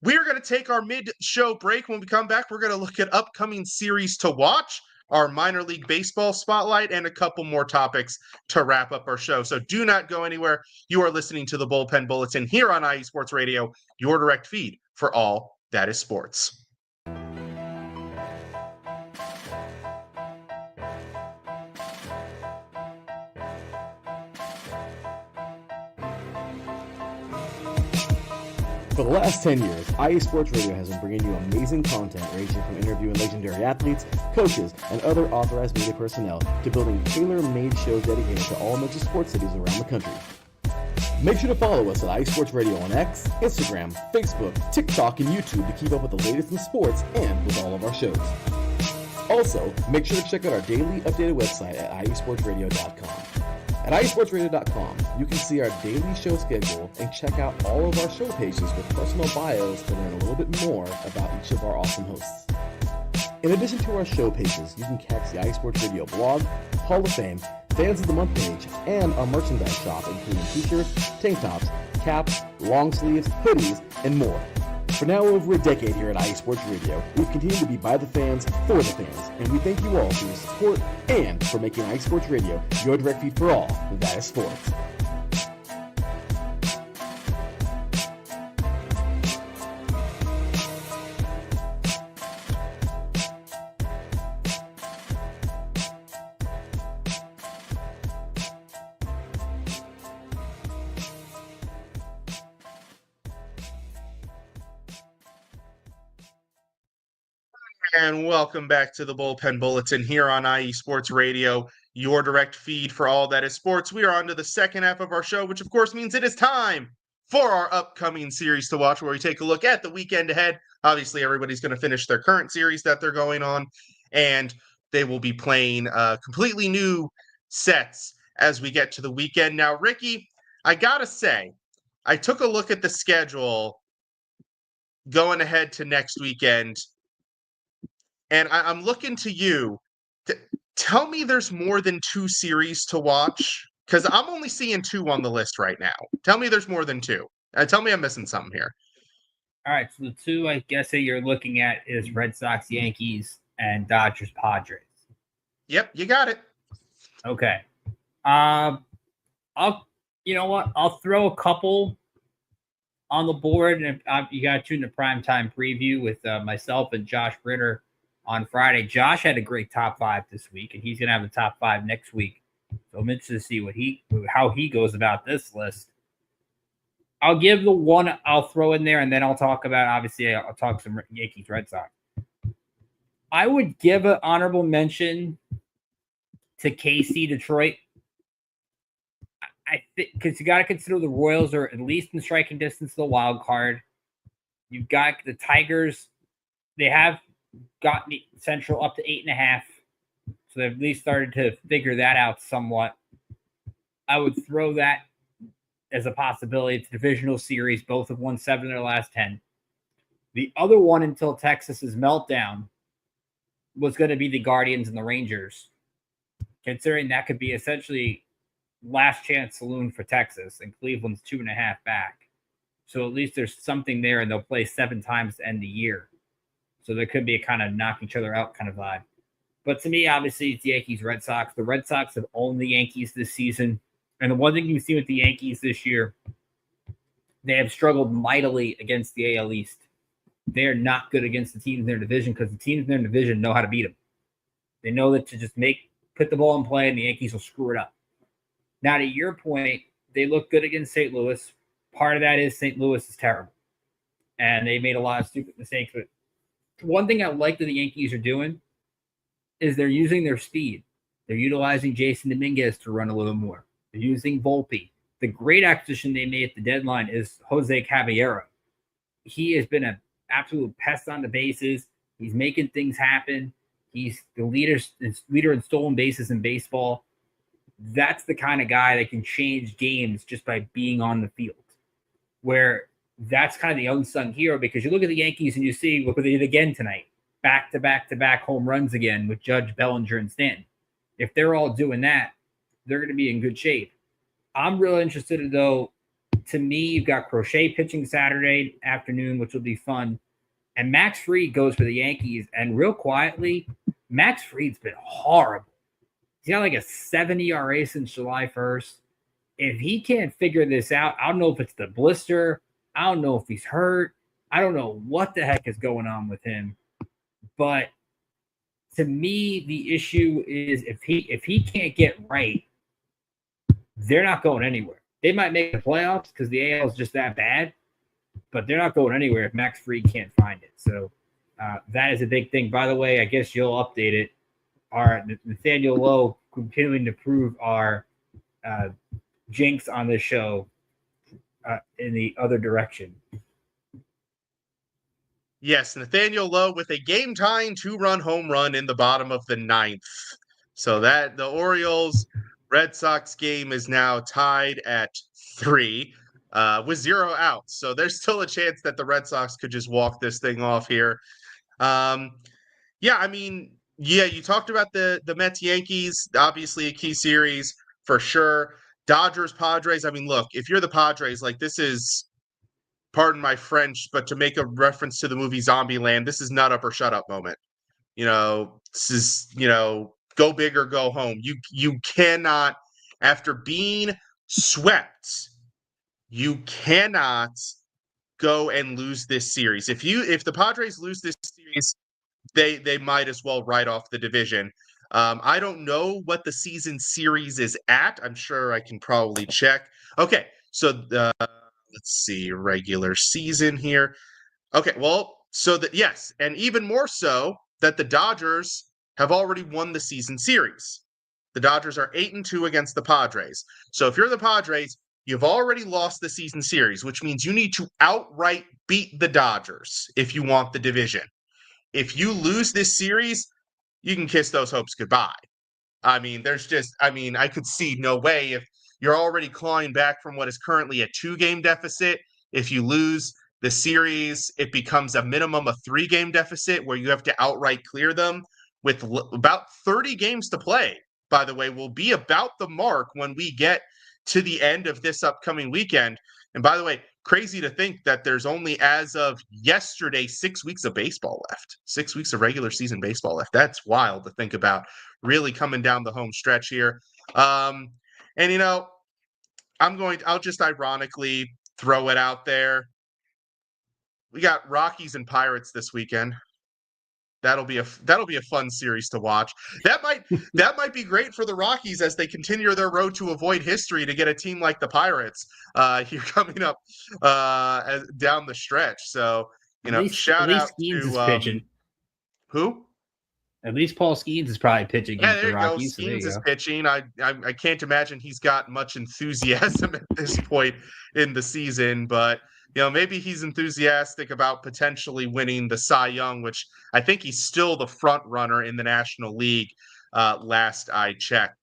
We're going to take our mid-show break. When we come back, we're going to look at upcoming series to watch, our minor league baseball spotlight, and a couple more topics to wrap up our show. So do not go anywhere. You are listening to the Bullpen Bulletin here on IE Sports Radio, your direct feed for all that is sports. For the last 10 years, IE Sports Radio has been bringing you amazing content ranging from interviewing legendary athletes, coaches, and other authorized media personnel to building tailor-made shows dedicated to all major sports cities around the country. Make sure to follow us at IE Sports Radio on X, Instagram, Facebook, TikTok, and YouTube to keep up with the latest in sports and with all of our shows. Also, make sure to check out our daily updated website at iesportsradio.com. At iesportsradio.com, you can see our daily show schedule and check out all of our show pages with personal bios to learn a little bit more about each of our awesome hosts. In addition to our show pages, you can catch the iSports Radio blog, Hall of Fame, Fans of the Month page, and our merchandise shop, including t-shirts, tank tops, caps, long sleeves, hoodies, and more. For now over a decade here at IE Sports Radio, we've continued to be by the fans, for the fans, and we thank you all for your support and for making IE Sports Radio your direct feed for all that is sports. And welcome back to the Bullpen Bulletin here on IE Sports Radio, your direct feed for all that is sports. We are on to the second half of our show, which of course means it is time for our upcoming series to watch, where we take a look at the weekend ahead. Obviously, everybody's going to finish their current series that they're going on, and they will be playing completely new sets as we get to the weekend. Now, Ricky, I got to say, I took a look at the schedule going ahead to next weekend, and I'm looking to you to tell me there's more than 2 series to watch, because I'm only seeing 2 on the list right now. Tell me there's more than 2. Tell me I'm missing something here. All right, so the 2 I guess that you're looking at is Red Sox, Yankees, and Dodgers, Padres. Yep, you got it. Okay. You know what? I'll throw a couple on the board, and you got to tune the primetime preview with myself and Josh Ritter on Friday. Josh had a great top 5 this week, and he's going to have the top 5 next week. So I'm interested to see how he goes about this list. I'll give the one I'll throw in there, and then I'll talk about, obviously, I'll talk some Yankees, Red Sox. I would give an honorable mention to KC Detroit. I think because you got to consider the Royals are at least in striking distance of the wild card. You've got the Tigers. They have gotten Central up to 8.5. So they've at least started to figure that out somewhat. I would throw that as a possibility. It's a divisional series. Both have won 7 of their last 10. The other one until Texas's meltdown was going to be the Guardians and the Rangers, considering that could be essentially last chance saloon for Texas, and Cleveland's 2.5 back. So at least there's something there, and they'll play 7 times to end the year. So there could be a kind of knock each other out kind of vibe. But to me, obviously, it's Yankees, Red Sox. The Red Sox have owned the Yankees this season. And the one thing you see with the Yankees this year, they have struggled mightily against the AL East. They are not good against the teams in their division because the teams in their division know how to beat them. They know that to just put the ball in play, and the Yankees will screw it up. Now, to your point, they look good against St. Louis. Part of that is St. Louis is terrible. And they made a lot of stupid mistakes. But one thing I like that the Yankees are doing is they're using their speed. They're utilizing Jason Dominguez to run a little more. They're using Volpe. The great acquisition they made at the deadline is Jose Caballero. He has been an absolute pest on the bases. He's making things happen. He's the leader in stolen bases in baseball. That's the kind of guy that can change games just by being on the field, where that's kind of the unsung hero, because you look at the Yankees and you see, look what they did again tonight, back-to-back home runs again with Judge, Bellinger, and Stanton. If they're all doing that, they're going to be in good shape. I'm real interested, though. To me, you've got Crochet pitching Saturday afternoon, which will be fun. And Max Fried goes for the Yankees. And real quietly, Max Fried's been horrible. He's got like a 7 ERA since July 1st. If he can't figure this out, I don't know if it's the blister. I don't know if he's hurt. I don't know what the heck is going on with him. But to me, the issue is if he can't get right, they're not going anywhere. They might make the playoffs because the AL is just that bad, but they're not going anywhere if Max Fried can't find it. So that is a big thing. By the way, I guess you'll update it. Our Nathaniel Lowe continuing to prove our jinx on this show in the other direction. Yes, Nathaniel Lowe with a game-tying 2-run home run in the bottom of the 9th. So that the Orioles Red Sox game is now tied at 3 with 0 outs. So there's still a chance that the Red Sox could just walk this thing off here. You talked about the Mets Yankees, obviously a key series for sure. Dodgers Padres. I mean, look, if you're the Padres, like, this is, pardon my French, but to make a reference to the movie Zombieland, this is nut up or shut up moment. This is, go big or go home. You cannot, after being swept, you cannot go and lose this series. If the Padres lose this series, they might as well write off the division. I don't know what the season series is at. I'm sure I can probably check. Okay, so let's see, regular season here. Okay, well, so that, yes, and even more so that the Dodgers have already won the season series. The Dodgers are 8-2 against the Padres. So if you're the Padres, you've already lost the season series, which means you need to outright beat the Dodgers if you want the division. If you lose this series, you can kiss those hopes goodbye. I mean, I could see no way. If you're already clawing back from what is currently a 2-game deficit, if you lose the series, it becomes a minimum of 3-game deficit where you have to outright clear them with about 30 games to play. By the way, will be about the mark when we get to the end of this upcoming weekend. And by the way, crazy to think that there's only, as of yesterday, 6 weeks of baseball left. 6 weeks of regular season baseball left. That's wild to think about, really coming down the home stretch here. I'll just ironically throw it out there. we got Rockies and Pirates this weekend. That'll be a fun series to watch. That might be great for the Rockies as they continue their road to avoid history to get a team like the Pirates here coming up down the stretch. So shout out Skeens is to pitching. Who? At least Paul Skeens is probably pitching against the Rockies. Skeens so there you go. Is pitching. I can't imagine he's got much enthusiasm at this point in the season, but maybe he's enthusiastic about potentially winning the Cy Young, which I think he's still the front runner in the National League, last I checked.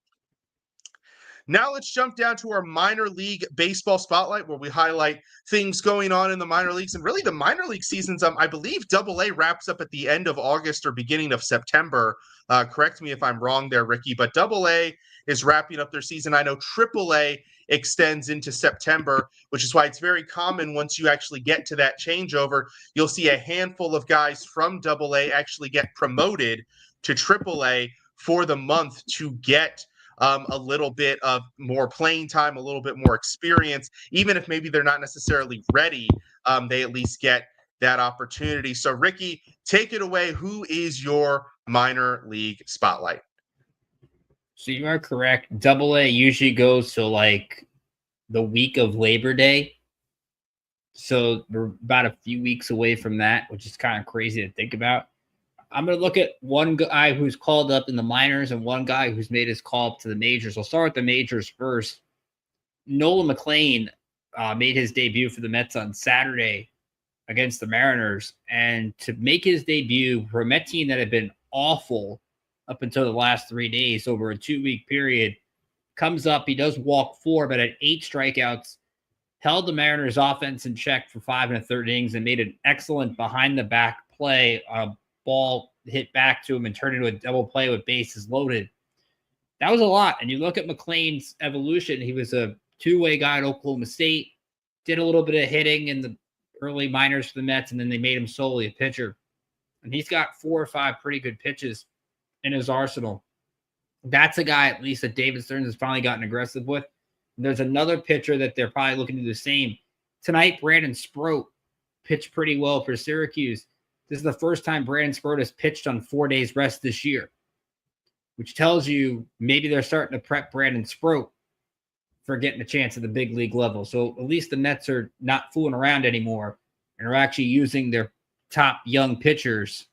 Now let's jump down to our minor league baseball spotlight, where we highlight things going on in the minor leagues. And really the minor league seasons, I believe AA wraps up at the end of August or beginning of September. Correct me if I'm wrong there, Ricky, but AA is wrapping up their season. I know AAA extends into September, which is why it's very common once you actually get to that changeover, you'll see a handful of guys from AA actually get promoted to AAA for the month to get a little bit of more playing time, a little bit more experience. Even if maybe they're not necessarily ready, they at least get that opportunity. So, Ricky, take it away. Who is your minor league spotlight? So you are correct. AA usually goes to like the week of Labor Day. So we're about a few weeks away from that, which is kind of crazy to think about. I'm going to look at one guy who's called up in the minors and one guy who's made his call up to the majors. I'll start with the majors first. Nolan McLean made his debut for the Mets on Saturday against the Mariners. And to make his debut for a Met team that had been awful up until the last 3 days over a 2-week period, comes up. He does walk 4, but had 8 strikeouts, held the Mariners offense in check for 5 1/3 innings, and made an excellent behind-the-back play. Ball hit back to him and turned into a double play with bases loaded. That was a lot. And you look at McLean's evolution. He was a 2-way guy at Oklahoma State, did a little bit of hitting in the early minors for the Mets, and then they made him solely a pitcher. And he's got 4 or 5 pretty good pitches in his arsenal. That's a guy, at least, that David Stearns has finally gotten aggressive with. And there's another pitcher that they're probably looking to do the same. Tonight, Brandon Sproat pitched pretty well for Syracuse. This is the first time Brandon Sproat has pitched on 4 days rest this year, which tells you maybe they're starting to prep Brandon Sproat for getting a chance at the big league level. So at least the Nets are not fooling around anymore and are actually using their top young pitchers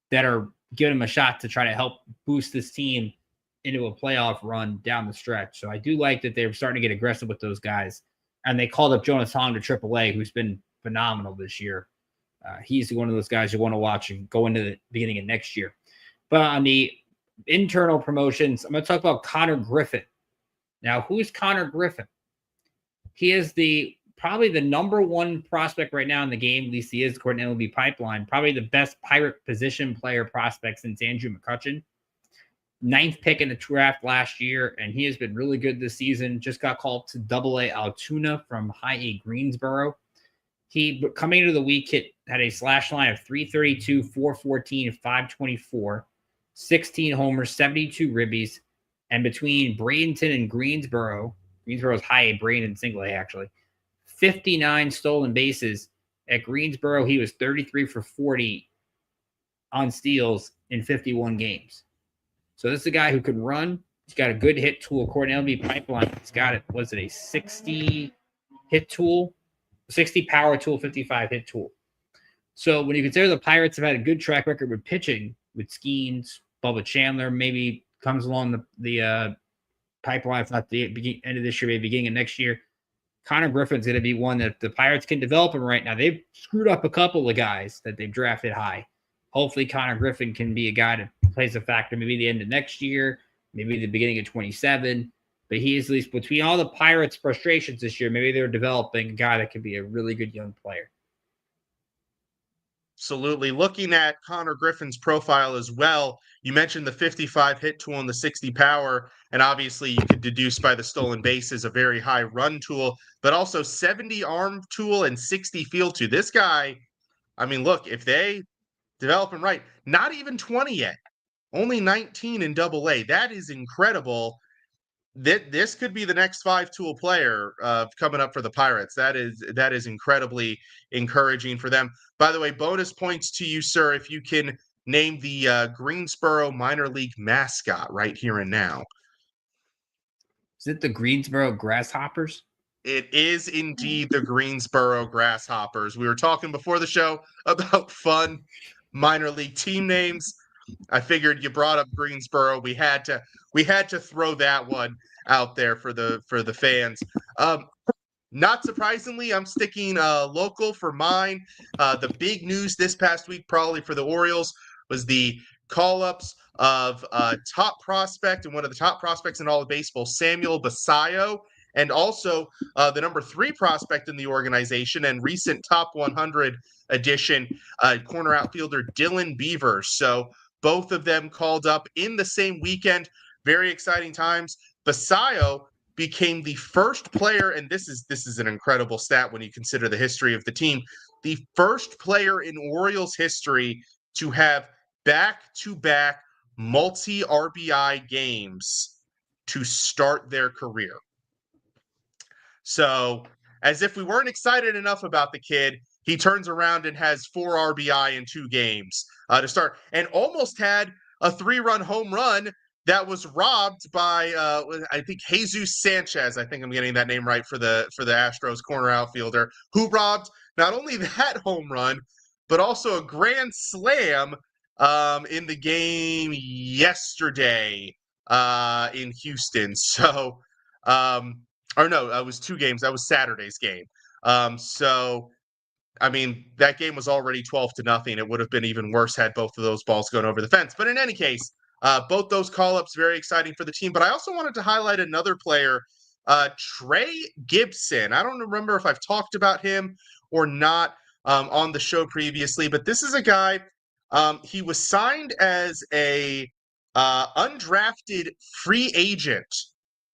that are giving them a shot to try to help boost this team into a playoff run down the stretch. So I do like that they're starting to get aggressive with those guys. And they called up Jonas Hong to AAA, who's been phenomenal this year. He's one of those guys you want to watch and go into the beginning of next year. But on the internal promotions, I'm going to talk about Connor Griffin. Now, who's Connor Griffin? He is probably the number 1 prospect right now in the game. At least he is, according to MLB Pipeline. Probably the best Pirate position player prospect since Andrew McCutchen. 9th pick in the draft last year, and he has been really good this season. Just got called to AA Altoona from High A Greensboro. He, coming into the week, had a slash line of 332, 414, 524, 16 homers, 72 ribbies, and between Bradenton and Greensboro's High A, Bradenton single A actually, 59 stolen bases. At Greensboro, he was 33 for 40 on steals in 51 games. So this is a guy who can run. He's got a good hit tool. According to MLB Pipeline, he's got a 60 hit tool? 60 power tool, 55 hit tool. So when you consider the Pirates have had a good track record with pitching, with Skeens, Bubba Chandler maybe comes along the pipeline, if not the end of this year, maybe beginning of next year, Connor Griffin's going to be one that the Pirates can develop him right now. They've screwed up a couple of guys that they've drafted high. Hopefully Connor Griffin can be a guy that plays a factor maybe the end of next year, maybe the beginning of 27. But he is, at least between all the Pirates' frustrations this year, maybe they're developing a guy that could be a really good young player. Absolutely. Looking at Connor Griffin's profile as well, you mentioned the 55 hit tool and the 60 power, and obviously you could deduce by the stolen bases a very high run tool, but also 70 arm tool and 60 field tool. This guy, I mean, look, if they develop him right, not even 20 yet, only 19 in AA. That is incredible. this could be the next 5-tool player coming up for the Pirates. That is incredibly encouraging for them. By the way, bonus points to you, sir, if you can name the Greensboro minor league mascot right here and now. Is it the Greensboro Grasshoppers? It is indeed the Greensboro Grasshoppers. We were talking before the show about fun minor league team names. I figured you brought up Greensboro. We had to throw that one out there for the fans. Not surprisingly, I'm sticking local for mine. The big news this past week, probably for the Orioles, was the call-ups of top prospect and one of the top prospects in all of baseball, Samuel Basallo, and also the number 3 prospect in the organization and recent top 100 addition, corner outfielder Dylan Beavers. So both of them called up in the same weekend. Very exciting times. Basallo became the first player, and this is an incredible stat when you consider the history of the team, the first player in Orioles history to have back-to-back multi-RBI games to start their career. So, as if we weren't excited enough about the kid, he turns around and has 4 RBI in 2 games to start, and almost had a 3-run home run that was robbed by I think Jesus Sanchez. I think I'm getting that name right for the Astros corner outfielder, who robbed not only that home run, but also a grand slam in the game yesterday in Houston. So, or no, it was 2 games. That was Saturday's game. So, I mean, that game was already 12-0. It would have been even worse had both of those balls gone over the fence. But in any case, both those call-ups very exciting for the team. But I also wanted to highlight another player, Trey Gibson. I don't remember if I've talked about him or not on the show previously, but this is a guy. He was signed as a undrafted free agent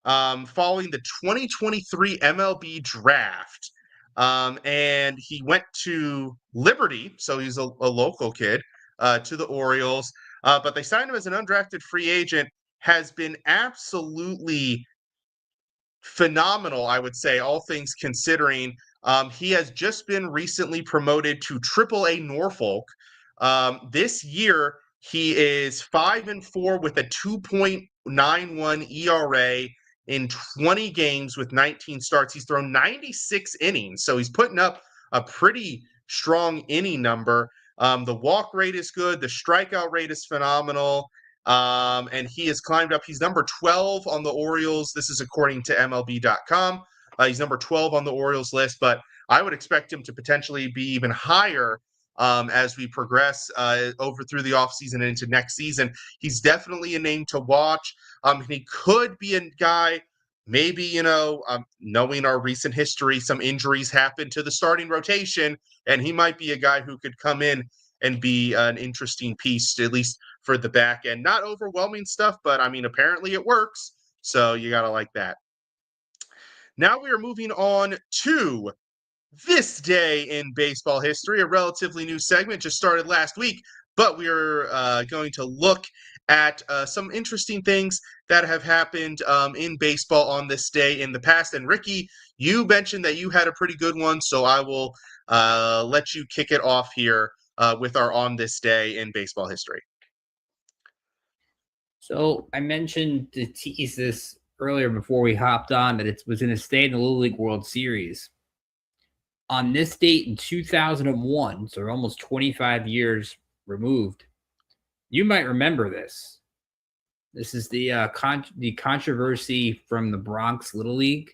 following the 2023 MLB draft. And he went to Liberty, so he's a local kid, to the Orioles. But they signed him as an undrafted free agent, has been absolutely phenomenal, I would say, all things considering. He has just been recently promoted to AAA Norfolk. This year, he is 5-4 with a 2.91 ERA in 20 games with 19 starts. He's thrown 96 innings, so he's putting up a pretty strong inning number. The walk rate is good. The strikeout rate is phenomenal. And he has climbed up. He's number 12 on the Orioles. This is according to MLB.com. He's number 12 on the Orioles list, but I would expect him to potentially be even higher as we progress over through the offseason and into next season. He's definitely a name to watch. He could be a guy, maybe, knowing our recent history, some injuries happen to the starting rotation, and he might be a guy who could come in and be an interesting piece, at least for the back end. Not overwhelming stuff, but I mean, apparently it works. So you got to like that. Now we are moving on to This Day in Baseball History, a relatively new segment, just started last week, but we're going to look at some interesting things that have happened in baseball on this day in the past. And Ricky, you mentioned that you had a pretty good one, so I will let you kick it off here with our On This Day in Baseball History. So I mentioned to tease this earlier before we hopped on that it was in a stay in the Little League World Series. On this date in 2001, so almost 25 years removed, you might remember this. This is the controversy from the Bronx Little League.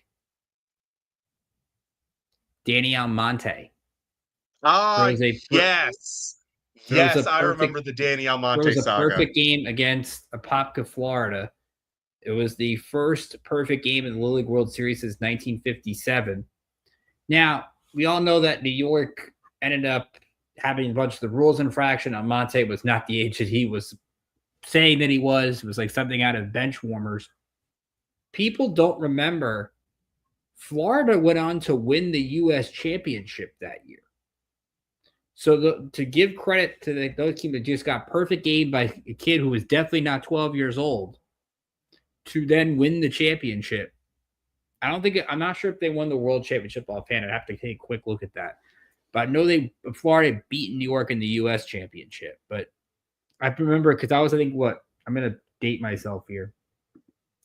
Danny Almonte. Yes. Yes, I remember the Danny Almonte saga. It was a perfect game against Apopka, Florida. It was the first perfect game in the Little League World Series since 1957. Now, we all know that New York ended up having a bunch of the rules infraction. Almonte was not the age that he was saying that he was. It was like something out of bench warmers. People don't remember Florida went on to win the U.S. championship that year. So to give credit to those teams that just got perfect game by a kid who was definitely not 12 years old, to then win the championship. I'm not sure if they won the World Championship offhand. I'd have to take a quick look at that. But I know Florida beat New York in the U.S. Championship. But I remember because I was, I think, I'm going to date myself here. I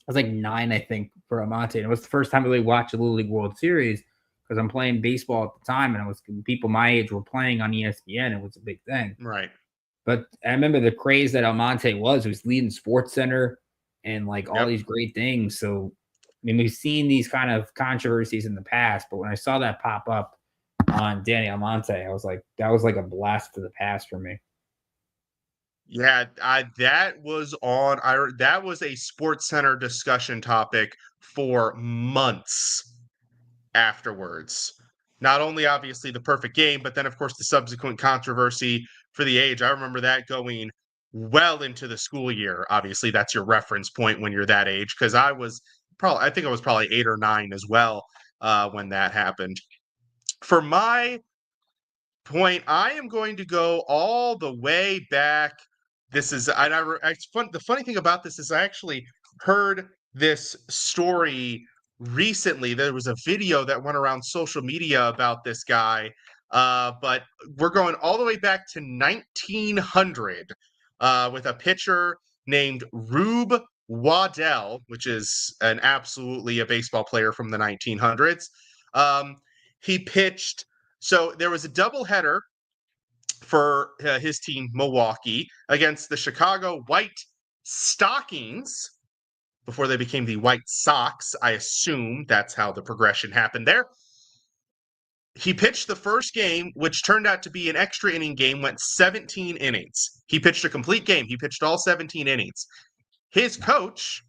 was like 9, I think, for Almonte. And it was the first time I really watched a Little League World Series because I'm playing baseball at the time. And people my age were playing on ESPN. It was a big thing. Right. But I remember the craze that Almonte was. He was leading Sports Center and like all these great things. So, I mean, we've seen these kind of controversies in the past. But when I saw that pop up on Danny Almonte, I was like, that was like a blast to the past for me. Yeah, that was a Sports Center discussion topic for months afterwards. Not only obviously the perfect game, but then of course the subsequent controversy for the age. I remember that going well into the school year. Obviously, that's your reference point when you're that age, because I think I was probably 8 or 9 as well when that happened. For my point, I am going to go all the way back. The funny thing about this is I actually heard this story recently. There was a video that went around social media about this guy, but we're going all the way back to 1900 with a pitcher named Rube Waddell, which is absolutely a baseball player from the 1900s. He pitched. So there was a doubleheader for his team, Milwaukee, against the Chicago White Stockings before they became the White Sox. I assume that's how the progression happened there. He pitched the first game, which turned out to be an extra inning game, went 17 innings. He pitched a complete game. He pitched all 17 innings. His coach,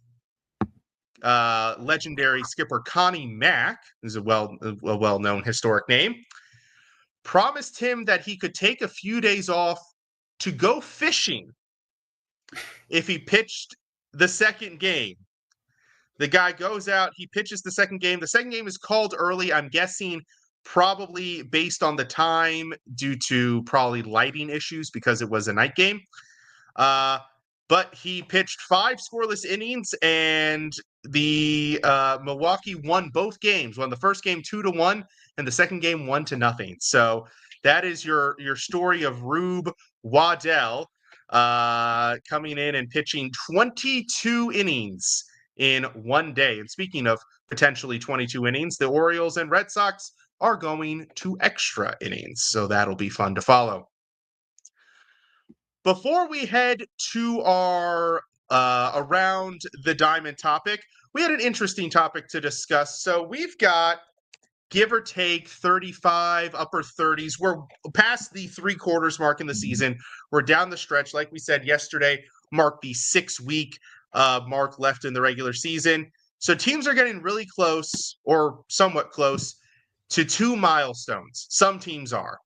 legendary skipper Connie Mack, is a well-known historic name, promised him that he could take a few days off to go fishing if he pitched the second game. The guy goes out, he pitches the second game. The second game is called early, I'm guessing probably based on the time due to probably lighting issues because it was a night game. But he pitched 5 scoreless innings, and the Milwaukee won both games. Won the first game 2-1, and the second game 1-0. So that is your story of Rube Waddell coming in and pitching 22 innings in one day. And speaking of potentially 22 innings, the Orioles and Red Sox are going to extra innings. So that'll be fun to follow. Before we head to our around the diamond topic, we had an interesting topic to discuss. So we've got, give or take, 35, upper 30s. We're past the 3/4 mark in the season. We're down the stretch. Like we said yesterday, marked the 6-week mark left in the regular season. So teams are getting really close, or somewhat close, to 2 milestones. Some teams are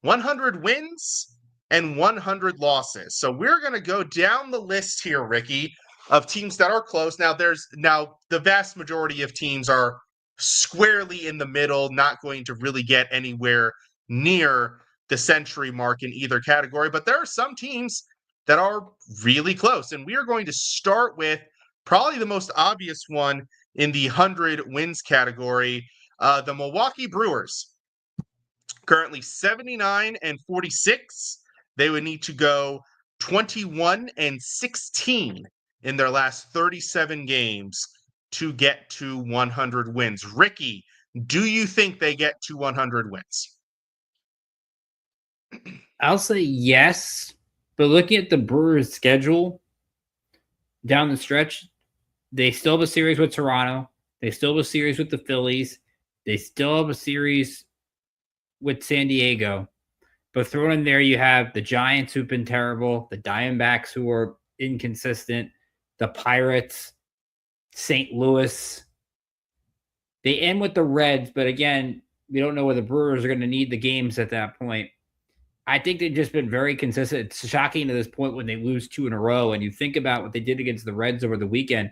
100 wins and 100 losses. So we're going to go down the list here, Ricky, of teams that are close. Now the vast majority of teams are squarely in the middle, not going to really get anywhere near the century mark in either category, but there are some teams that are really close. And we are going to start with probably the most obvious one in the 100 wins category, the Milwaukee Brewers. Currently 79-46. They would need to go 21-16 in their last 37 games to get to 100 wins. Ricky, do you think they get to 100 wins? I'll say yes, but looking at the Brewers' schedule down the stretch, they still have a series with Toronto. They still have a series with the Phillies. They still have a series with San Diego. But thrown in there, you have the Giants, who've been terrible, the Diamondbacks, who are inconsistent, the Pirates, St. Louis. They end with the Reds, but again, we don't know where the Brewers are going to need the games at that point. I think they've just been very consistent. It's shocking to this point when they lose 2 in a row, and you think about what they did against the Reds over the weekend.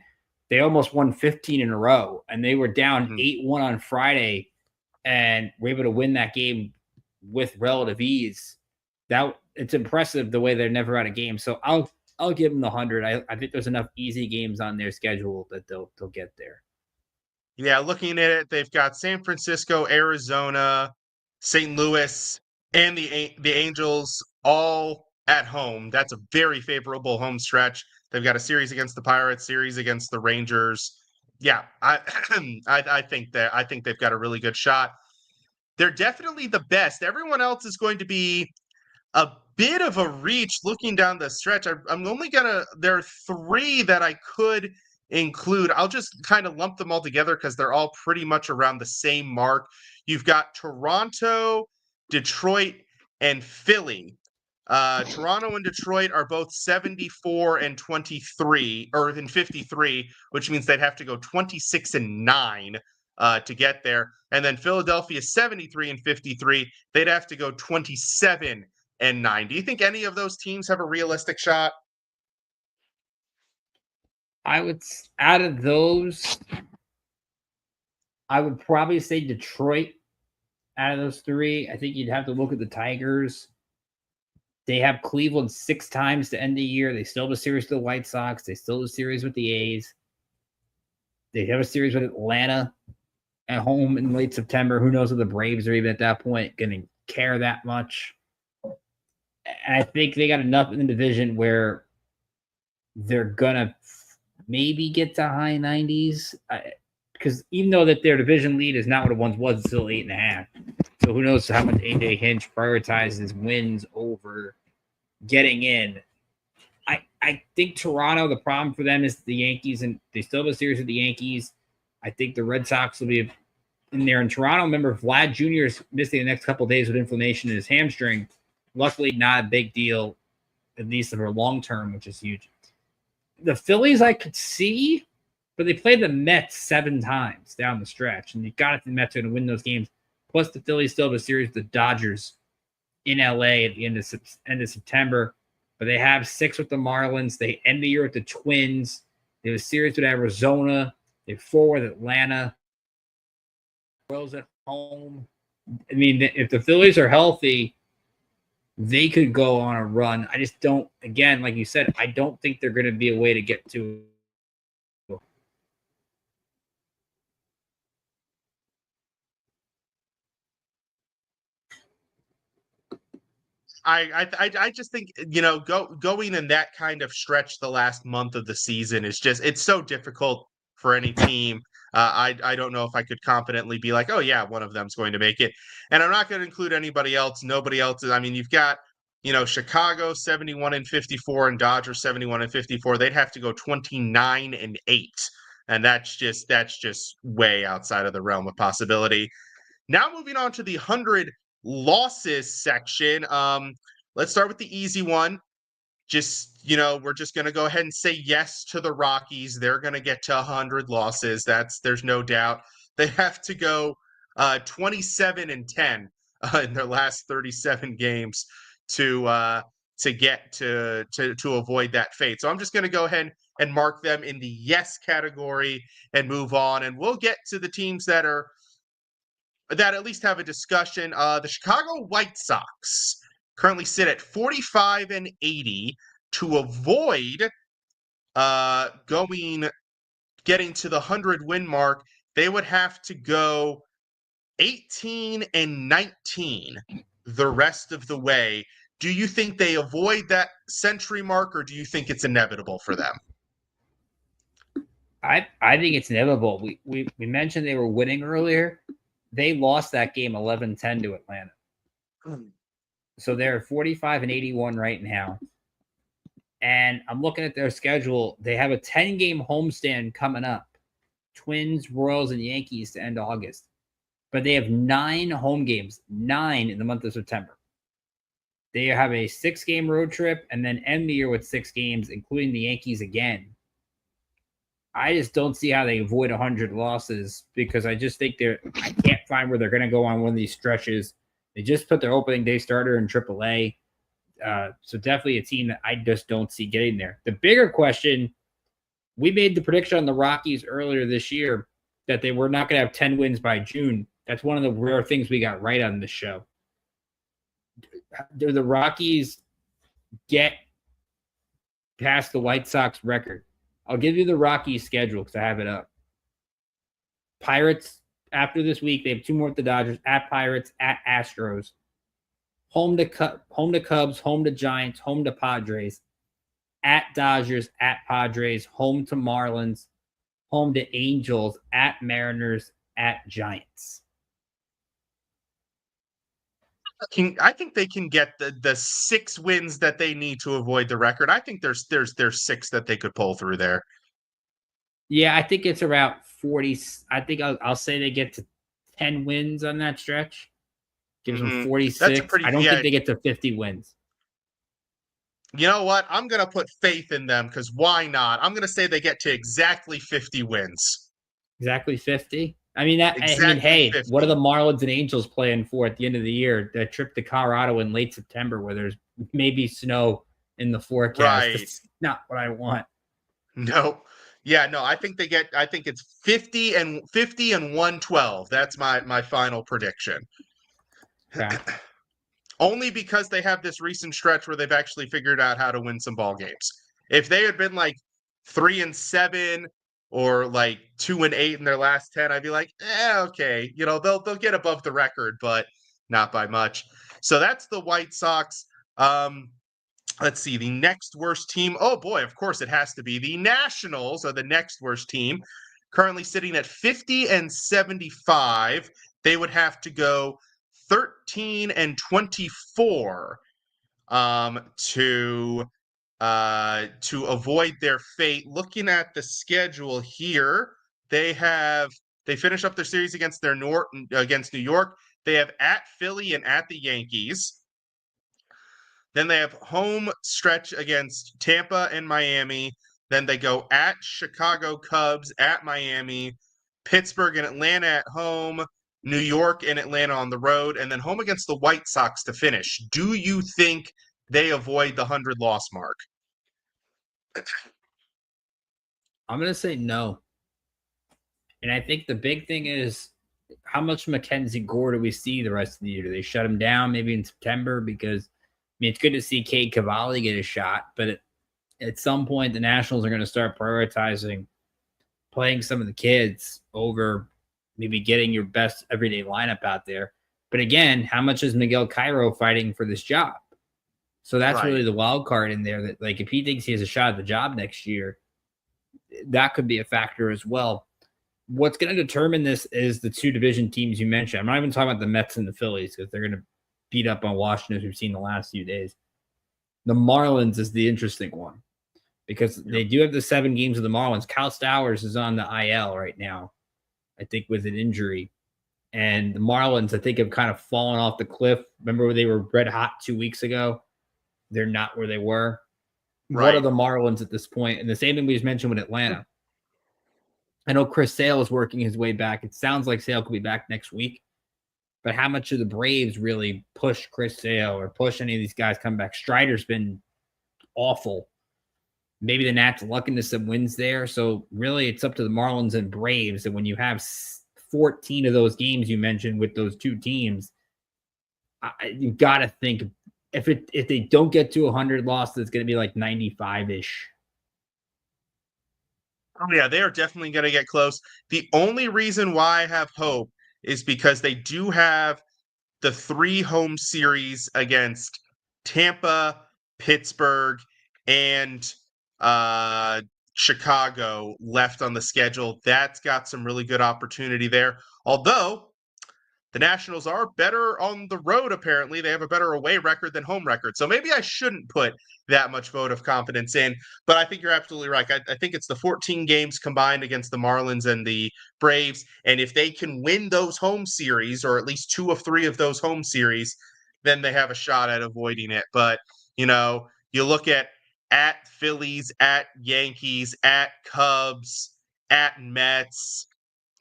They almost won 15 in a row, and they were down 8-1 on Friday, and were able to win that game with relative ease. It's impressive the way they're never out of games. So I'll I'll give them the 100. I think there's enough easy games on their schedule that they'll get there. Yeah, looking at it, they've got San Francisco, Arizona, St. Louis, and the Angels all at home. That's a very favorable home stretch. They've got a series against the Pirates, series against the Rangers. Yeah, I think they've got a really good shot. They're definitely the best. Everyone else is going to be a bit of a reach looking down the stretch. I'm only there are three that I could include. I'll just kind of lump them all together because they're all pretty much around the same mark. You've got Toronto, Detroit, and Philly. Toronto and Detroit are both 74 and 23, or in 53, which means they'd have to go 26 and 9 to get there. And then Philadelphia 73 and 53, they'd have to go 27 and 9. Do you think any of those teams have a realistic shot? Out of those, I would probably say Detroit out of those three. I think you'd have to look at the Tigers. They have Cleveland 6 times to end the year. They still have a series with the White Sox. They still have a series with the A's. They have a series with Atlanta at home in late September. Who knows if the Braves are even at that point going to care that much. And I think they got enough in the division where they're going to maybe get to high 90s. Because even though that their division lead is not what it once was, it's still 8.5. So who knows how much AJ Hinch prioritizes wins over getting in. I think Toronto, the problem for them is the Yankees, and they still have a series with the Yankees. I think the Red Sox will be in there. In Toronto, remember, Vlad Jr. is missing the next couple of days with inflammation in his hamstring. Luckily, not a big deal, at least for long term, which is huge. The Phillies I could see, but they played the Mets 7 times down the stretch, and you got it. The Mets are going to win those games. Plus, the Phillies still have a series with the Dodgers in LA at the end of September. But they have 6 with the Marlins. They end the year with the Twins. They have a series with Arizona. They have 4 with Atlanta. Royals at home. I mean, if the Phillies are healthy, they could go on a run. I just don't, again, like you said, I don't think they're going to be a way to get to. I just think, going in that kind of stretch the last month of the season is it's so difficult for any team. I don't know if I could confidently be like, oh yeah, one of them's going to make it. And I'm not going to include anybody else. Nobody else is. I mean, you've got, Chicago 71 and 54 and Dodgers 71 and 54. They'd have to go 29 and 8. And that's just way outside of the realm of possibility. Now moving on to the 100 losses section. Let's start with the easy one. We're just going to go ahead and say yes to the Rockies. They're going to get to 100 losses. There's no doubt. They have to go 27 and 10 in their last 37 games to get to avoid that fate. So I'm just going to go ahead and mark them in the yes category and move on. And we'll get to the teams that at least have a discussion. The Chicago White Sox currently sit at 45 and 80. To avoid getting to the 100 win mark, they would have to go 18 and 19 the rest of the way. Do you think they avoid that century mark, or do you think it's inevitable for them? I think it's inevitable. We mentioned they were winning earlier. They lost that game 11-10 to Atlanta. So they're 45 and 81 right now. And I'm looking at their schedule. They have a 10-game homestand coming up. Twins, Royals, and Yankees to end August. But they have 9 home games, 9 in the month of September. They have a 6-game road trip and then end the year with 6 games, including the Yankees again. I just don't see how they avoid 100 losses because I just think I can't find where they're going to go on one of these stretches. They just put their opening day starter in AAA. So definitely a team that I just don't see getting there. The bigger question, we made the prediction on the Rockies earlier this year that they were not going to have 10 wins by June. That's one of the rare things we got right on this show. Do the Rockies get pass the White Sox record. I'll give you the Rockies schedule because I have it up. Pirates, after this week, they have 2 more with the Dodgers, at Pirates, at Astros. Home to Cubs, home to Giants, home to Padres, at Dodgers, at Padres, home to Marlins, home to Angels, at Mariners, at Giants. I think they can get the 6 wins that they need to avoid the record. I think there's 6 that they could pull through there. Yeah, I think it's around 40. I think I'll say they get to 10 wins on that stretch. Gives them 46. I don't think they get to 50 wins. You know what? I'm going to put faith in them because why not? I'm going to say they get to exactly 50 wins. Exactly 50? I mean, hey, 50. What are the Marlins and Angels playing for at the end of the year? That trip to Colorado in late September where there's maybe snow in the forecast. Right. That's not what I want. No. Yeah, no, I think it's 50 and 112. That's my final prediction. Okay. Only because they have this recent stretch where they've actually figured out how to win some ball games. If they had been like 3-7 or like 2-8 in their last 10, I'd be like, okay, they'll get above the record, but not by much. So that's the White Sox. Let's see, the next worst team. Oh boy, of course it has to be the Nationals are the next worst team, currently sitting at 50-75. They would have to go 13-24 to avoid their fate. Looking at the schedule here, they finish up their series against New York. They have at Philly and at the Yankees. Then they have home stretch against Tampa and Miami. Then they go at Chicago Cubs, at Miami, Pittsburgh and Atlanta at home, New York and Atlanta on the road, and then home against the White Sox to finish. Do you think they avoid the 100-loss mark? I'm going to say no. And I think the big thing is how much Mackenzie Gore do we see the rest of the year? Do they shut him down maybe in September? Because it's good to see Cade Cavalli get a shot, but at some point the Nationals are going to start prioritizing playing some of the kids over maybe getting your best everyday lineup out there. But again, how much is Miguel Cairo fighting for this job? So that's really the wild card in there, that like if he thinks he has a shot at the job next year, that could be a factor as well. What's going to determine this is the 2 division teams you mentioned. I'm not even talking about the Mets and the Phillies because they're going to beat up on Washington as we've seen the last few days. The Marlins is the interesting one because they do have the 7 games of the Marlins. Kyle Stowers is on the IL right now, I think with an injury. And the Marlins, I think, have kind of fallen off the cliff. Remember where they were red hot 2 weeks ago? They're not where they were. Right. What are the Marlins at this point? And the same thing we just mentioned with Atlanta. I know Chris Sale is working his way back. It sounds like Sale could be back next week. But how much of the Braves really push Chris Sale or push any of these guys come back? Strider's been awful. Maybe the Nats luck into some wins there. So really it's up to the Marlins and Braves. And when you have 14 of those games you mentioned with those 2 teams, you've got to think if they don't get to 100 losses, it's going to be like 95-ish. Oh, yeah, they are definitely going to get close. The only reason why I have hope is because they do have the 3 home series against Tampa, Pittsburgh, and Chicago left on the schedule. That's got some really good opportunity there. Although the Nationals are better on the road, apparently. They have a better away record than home record. So maybe I shouldn't put that much vote of confidence in. But I think you're absolutely right. I think it's the 14 games combined against the Marlins and the Braves. And if they can win those home series, or at least 2 of 3 of those home series, then they have a shot at avoiding it. But, you look at Phillies, at Yankees, at Cubs, at Mets.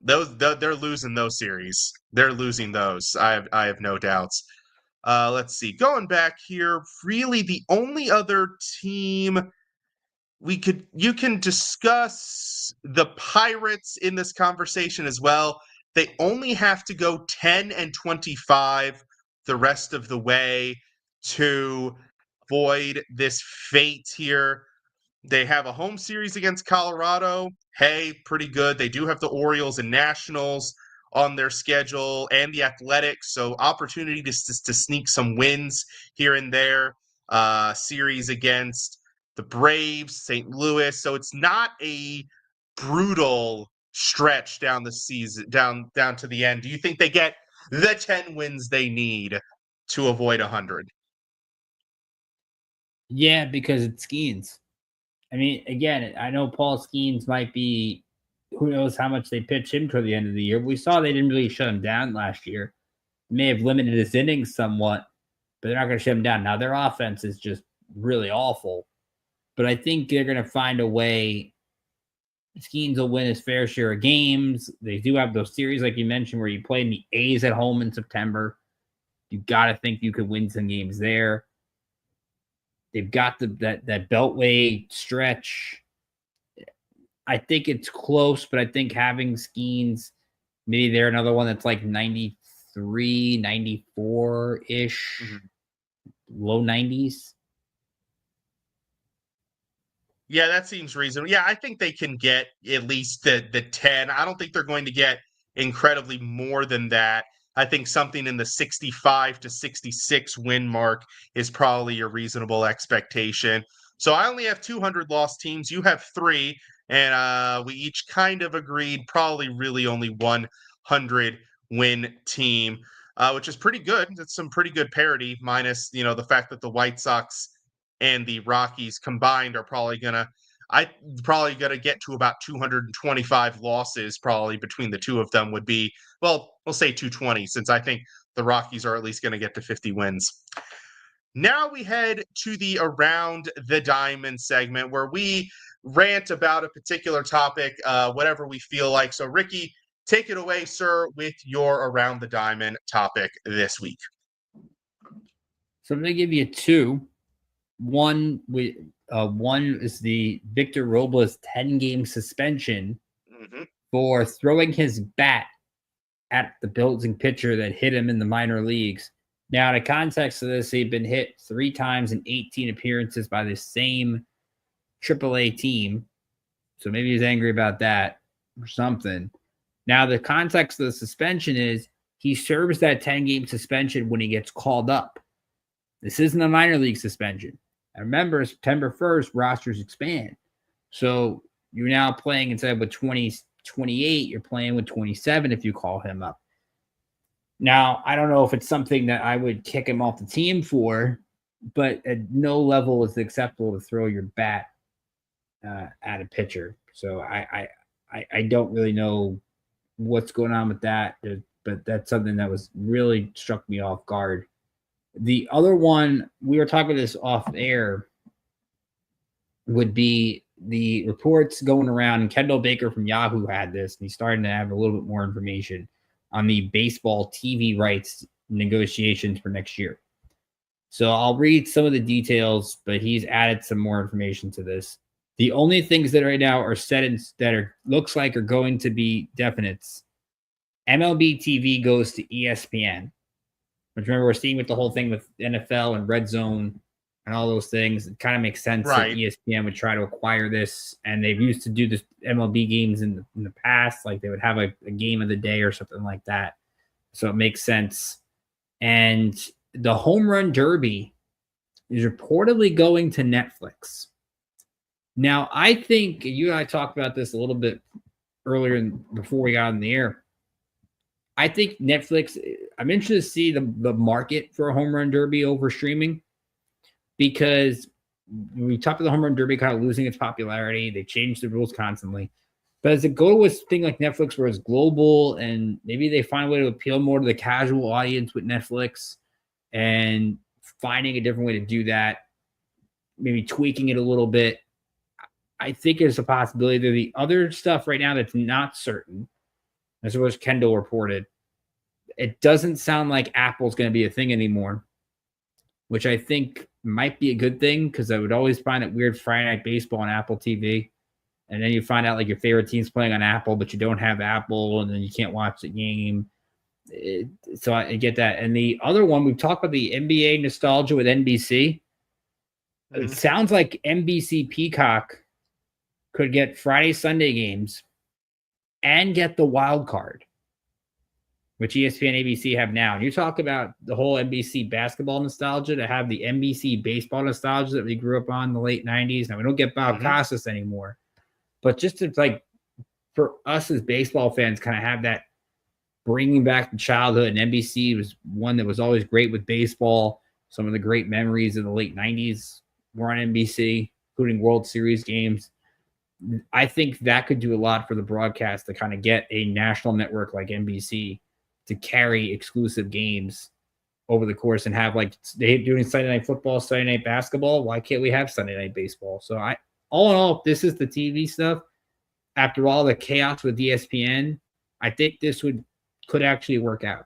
They're losing those series. They're losing those. I have no doubts. Let's see. Going back here, really the only other team you can discuss the Pirates in this conversation as well. They only have to go 10-25 the rest of the way to avoid this fate here. They have a home series against Colorado. Hey, pretty good. They do have the Orioles and Nationals on their schedule and the Athletics, so opportunity to sneak some wins here and there. Series against the Braves, St. Louis. So it's not a brutal stretch down the season, down to the end. Do you think they get the 10 wins they need to avoid 100? Yeah, because it's Skeens. I mean, again, I know Paul Skeens might be, who knows how much they pitch him toward the end of the year. We saw they didn't really shut him down last year. May have limited his innings somewhat, but they're not going to shut him down. Now, their offense is just really awful, but I think they're going to find a way. Skeens will win his fair share of games. They do have those series, like you mentioned, where you play in the A's at home in September. You got to think you could win some games there. They've got that Beltway stretch. I think it's close, but I think having Skeens, maybe they're another one that's like 93, 94-ish, low 90s. Yeah, that seems reasonable. Yeah, I think they can get at least the 10. I don't think they're going to get incredibly more than that. I think something in the 65 to 66 win mark is probably a reasonable expectation. So I only have 200 lost teams. You have 3, and we each kind of agreed probably really only 100 win team, which is pretty good. It's some pretty good parity, minus the fact that the White Sox and the Rockies combined are probably gonna get to about 225 losses probably between the two of them would be, well, we'll say 220, since I think the Rockies are at least going to get to 50 wins. Now we head to the Around the Diamond segment where we rant about a particular topic, whatever we feel like. So Ricky, take it away, sir, with your Around the Diamond topic this week. So I'm going to give you 2. One is the Victor Robles 10-game suspension for throwing his bat at the opposing pitcher that hit him in the minor leagues. Now, in the context of this, he'd been hit 3 times in 18 appearances by the same AAA team. So maybe he's angry about that or something. Now, the context of the suspension is he serves that 10-game suspension when he gets called up. This isn't a minor league suspension. And remember, September 1st, rosters expand. So you're now playing, instead of with 28, you're playing with 27 if you call him up. Now, I don't know if it's something that I would kick him off the team for, but at no level is it acceptable to throw your bat at a pitcher. So I don't really know what's going on with that, but that's something that was really struck me off guard. The other one, we were talking about this off air, would be the reports going around, and Kendall Baker from Yahoo had this, and he's starting to have a little bit more information on the baseball TV rights negotiations for next year. So I'll read some of the details, but he's added some more information to this. The only things that right now are set in that are looks like are going to be definites. MLB TV goes to ESPN. Which, remember, we're seeing with the whole thing with NFL and Red Zone and all those things. It kind of makes sense that ESPN would try to acquire this. And they've used to do this MLB games in the past. Like they would have a game of the day or something like that. So it makes sense. And the Home Run Derby is reportedly going to Netflix. Now, I think you and I talked about this a little bit earlier before we got on the air. I think Netflix, I'm interested to see the market for a Home Run Derby over streaming, because we talked about the Home Run Derby kind of losing its popularity. They change the rules constantly. But as it go with a thing like Netflix where it's global and maybe they find a way to appeal more to the casual audience with Netflix and finding a different way to do that, maybe tweaking it a little bit, I think there's a possibility. There the other stuff right now that's not certain. As was Kendall reported, it doesn't sound like Apple's going to be a thing anymore, which I think might be a good thing, because I would always find it weird Friday Night Baseball on Apple TV. And then you find out like your favorite team's playing on Apple, but you don't have Apple, and then you can't watch the game. So I get that. And the other one, we've talked about the NBA nostalgia with NBC. It sounds like NBC Peacock could get Friday, Sunday games and get the wild card, which ESPN, ABC have now. And you talk about the whole NBC basketball nostalgia, to have the NBC baseball nostalgia that we grew up on in the late 90s. Now, we don't get Bob Costas anymore, but just to, like, for us as baseball fans, kind of have that bringing back the childhood. And NBC was one that was always great with baseball. Some of the great memories of the late 90s were on NBC, including World Series games. I think that could do a lot for the broadcast to kind of get a national network like NBC to carry exclusive games over the course and have, like, they doing Sunday night football, Sunday night basketball. Why can't we have Sunday night baseball? So all in all, if this is the TV stuff, after all the chaos with ESPN, I think this could actually work out.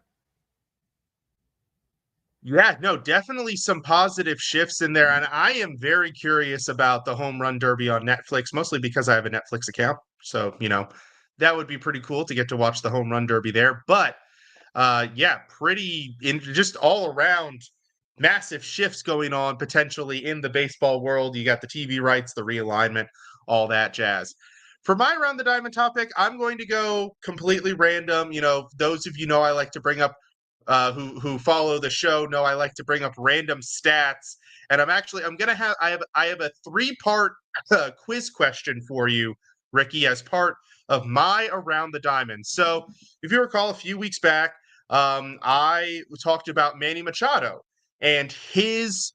Yeah, no, definitely some positive shifts in there. And I am very curious about the Home Run Derby on Netflix, mostly because I have a Netflix account. So, that would be pretty cool to get to watch the Home Run Derby there. But yeah, just all around massive shifts going on potentially in the baseball world. You got the TV rights, the realignment, all that jazz. For my Around the Diamond topic, I'm going to go completely random. Those of you know I like to bring up who follow the show know I like to bring up random stats, and I have a 3-part quiz question for you, Ricky, as part of my Around the Diamond. So, if you recall, a few weeks back, I talked about Manny Machado and his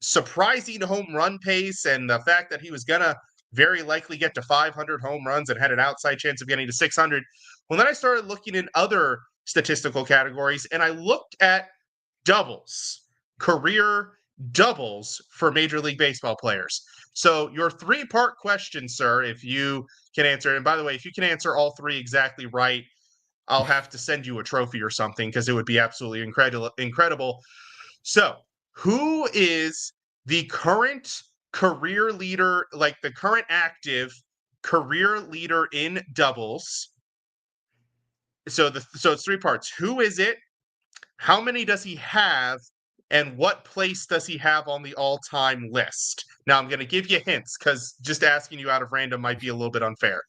surprising home run pace, and the fact that he was gonna very likely get to 500 home runs and had an outside chance of getting to 600. Well, then I started looking in other statistical categories, and I looked at doubles, career doubles for Major League Baseball players. So your 3-part question, sir, if you can answer, and by the way, if you can answer all 3 exactly right, I'll have to send you a trophy or something, because it would be absolutely incredible. So, who is the current career leader, like the current active career leader in doubles? So it's 3 parts. Who is it? How many does he have? And what place does he have on the all-time list? Now, I'm going to give you hints, because just asking you out of random might be a little bit unfair.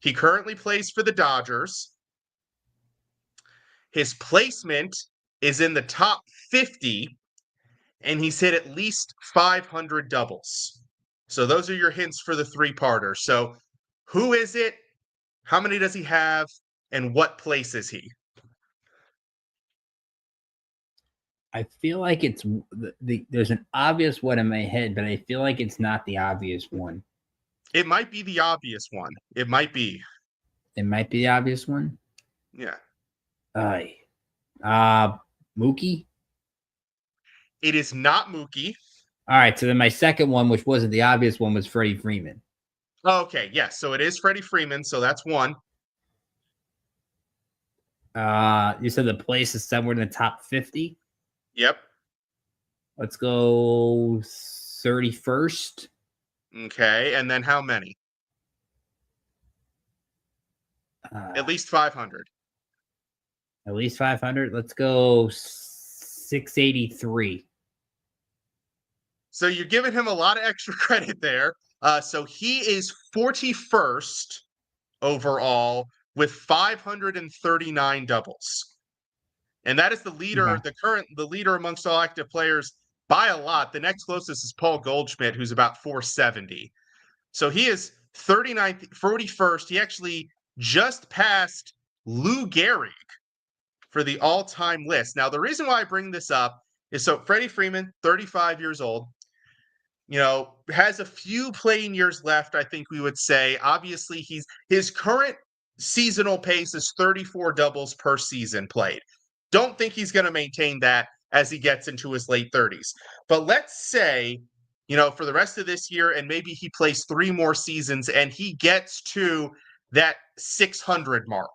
He currently plays for the Dodgers. His placement is in the top 50, and he's hit at least 500 doubles. So those are your hints for the 3-parter. So who is it? How many does he have? And what place is he? I feel like it's there's an obvious one in my head, but I feel like it's not the obvious one. It might be the obvious one. It might be. It might be the obvious one. Yeah. Mookie? It is not Mookie. All right, so then my second one, which wasn't the obvious one, was Freddie Freeman. Okay, yes. So it is Freddie Freeman, so that's one. You said the place is somewhere in the top 50? Yep. Let's go 31st. Okay, and then how many? At least 500. At least 500? Let's go 683. So you're giving him a lot of extra credit there. So he is 41st overall with 539 doubles. And that is the leader, the leader amongst all active players by a lot. The next closest is Paul Goldschmidt, who's about 470. So he is 41st. He actually just passed Lou Gehrig for the all-time list. Now, the reason why I bring this up is so Freddie Freeman, 35 years old, has a few playing years left, I think we would say. Obviously, his current seasonal pace is 34 doubles per season played. Don't think he's going to maintain that as he gets into his late 30s. But let's say, for the rest of this year, and maybe he plays 3 more seasons and he gets to that 600 mark.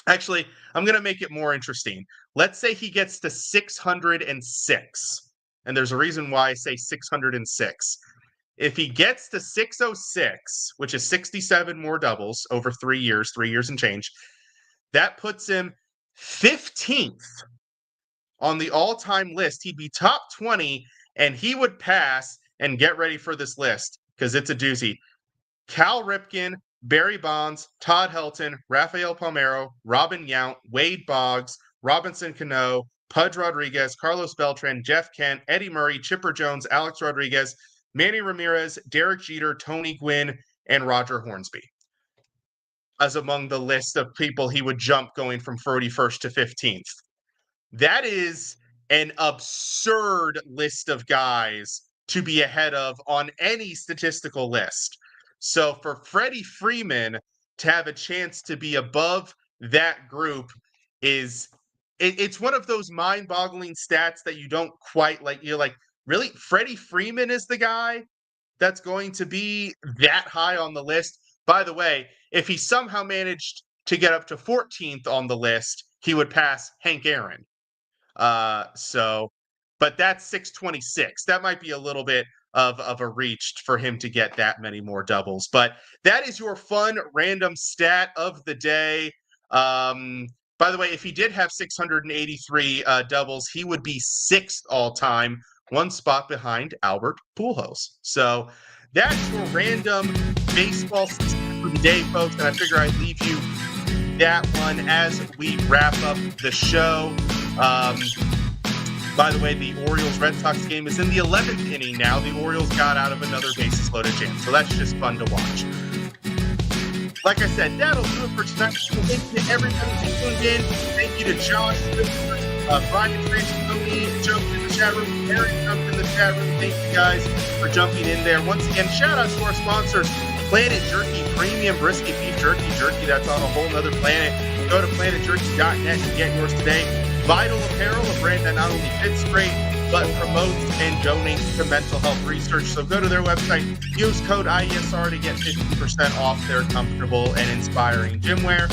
Actually, I'm going to make it more interesting. Let's say he gets to 606. And there's a reason why I say 606. If he gets to 606, which is 67 more doubles over 3 years and change, that puts him 15th on the all-time list. He'd be top 20, and he would pass, and get ready for this list because it's a doozy. Cal Ripken, Barry Bonds, Todd Helton, Rafael Palmeiro, Robin Yount, Wade Boggs, Robinson Cano, Pudge Rodriguez, Carlos Beltran, Jeff Kent, Eddie Murray, Chipper Jones, Alex Rodriguez, Manny Ramirez, Derek Jeter, Tony Gwynn, and Roger Hornsby as among the list of people he would jump going from 31st to 15th. That is an absurd list of guys to be ahead of on any statistical list. So for Freddie Freeman to have a chance to be above that group it's one of those mind-boggling stats that you don't quite like. You're like, really? Freddie Freeman is the guy that's going to be that high on the list? By the way, if he somehow managed to get up to 14th on the list, he would pass Hank Aaron. But that's 626. That might be a little bit of a reach for him to get that many more doubles. But that is your fun random stat of the day. By the way, if he did have 683 doubles, he would be 6th all time, one spot behind Albert Pujols. So that's your random baseball stat for the day, folks. And I figure I'd leave you that one as we wrap up the show. By the way, the Orioles-Red Sox game is in the 11th inning now. The Orioles got out of another bases-loaded jam, so that's just fun to watch. Like I said, that'll do it for tonight. Thank you to everybody who tuned in. Thank you to Josh, Brian, Tony, jumped in the chat room. Aaron jumped in the chat room. Thank you guys for jumping in there. Once again, shout out to our sponsors, Planet Jerky Premium Brisket Beef Jerky. That's on a whole nother planet. Go to planetjerky.net to get yours today. Vital Apparel, a brand that not only fits great, but promotes and donates to mental health research. So go to their website, use code IESR to get 50% off their comfortable and inspiring gym wear.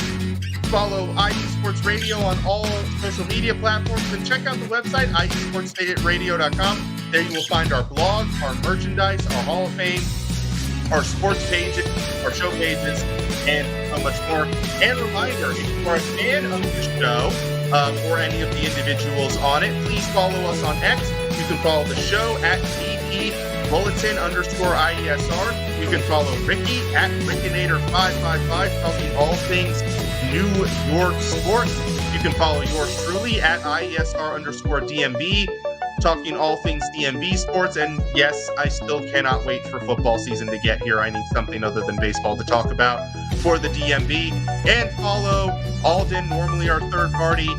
Follow IE Sports Radio on all social media platforms and check out the website, iesportsradio.com. There you will find our blog, our merchandise, our Hall of Fame, our sports pages, our show pages, and so much more. And reminder, if you are a fan of the show, or any of the individuals on it, please follow us on X. You can follow the show at @Bulletin_IESR. You can follow Ricky at Rickinator555, talking all things New York sports. You can follow yours truly at IESR_DMB, talking all things DMV sports. And yes, I still cannot wait for football season to get here. I need something other than baseball to talk about for the DMV. And follow Alden, normally our third party,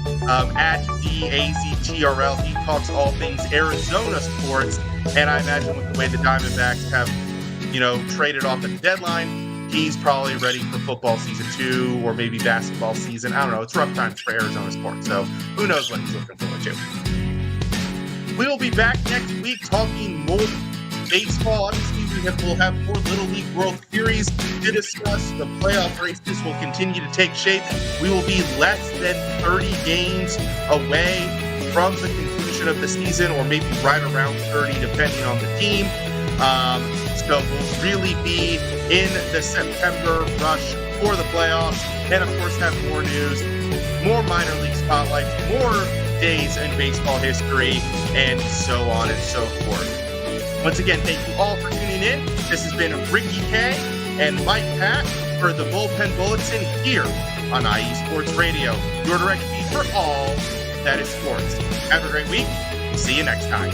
at DAZTRL. He talks all things Arizona sports. And I imagine with the way the Diamondbacks have, traded off at the deadline, he's probably ready for football season 2 or maybe basketball season. I don't know. It's rough times for Arizona sports. So who knows what he's looking forward to. We will be back next week talking more baseball. Obviously, we'll have more Little League World Series to discuss. The playoff races will continue to take shape. We will be less than 30 games away from the conclusion of the season, or maybe right around 30, depending on the team. So we'll really be in the September rush for the playoffs, and of course have more news, more minor league spotlights, more days in baseball history, and so on and so forth. Once again, thank you all for tuning in. This has been Ricky K and Mike Patt for the Bullpen Bulletin here on IE Sports Radio, your direct feed for all that is sports. Have a great week. See you next time.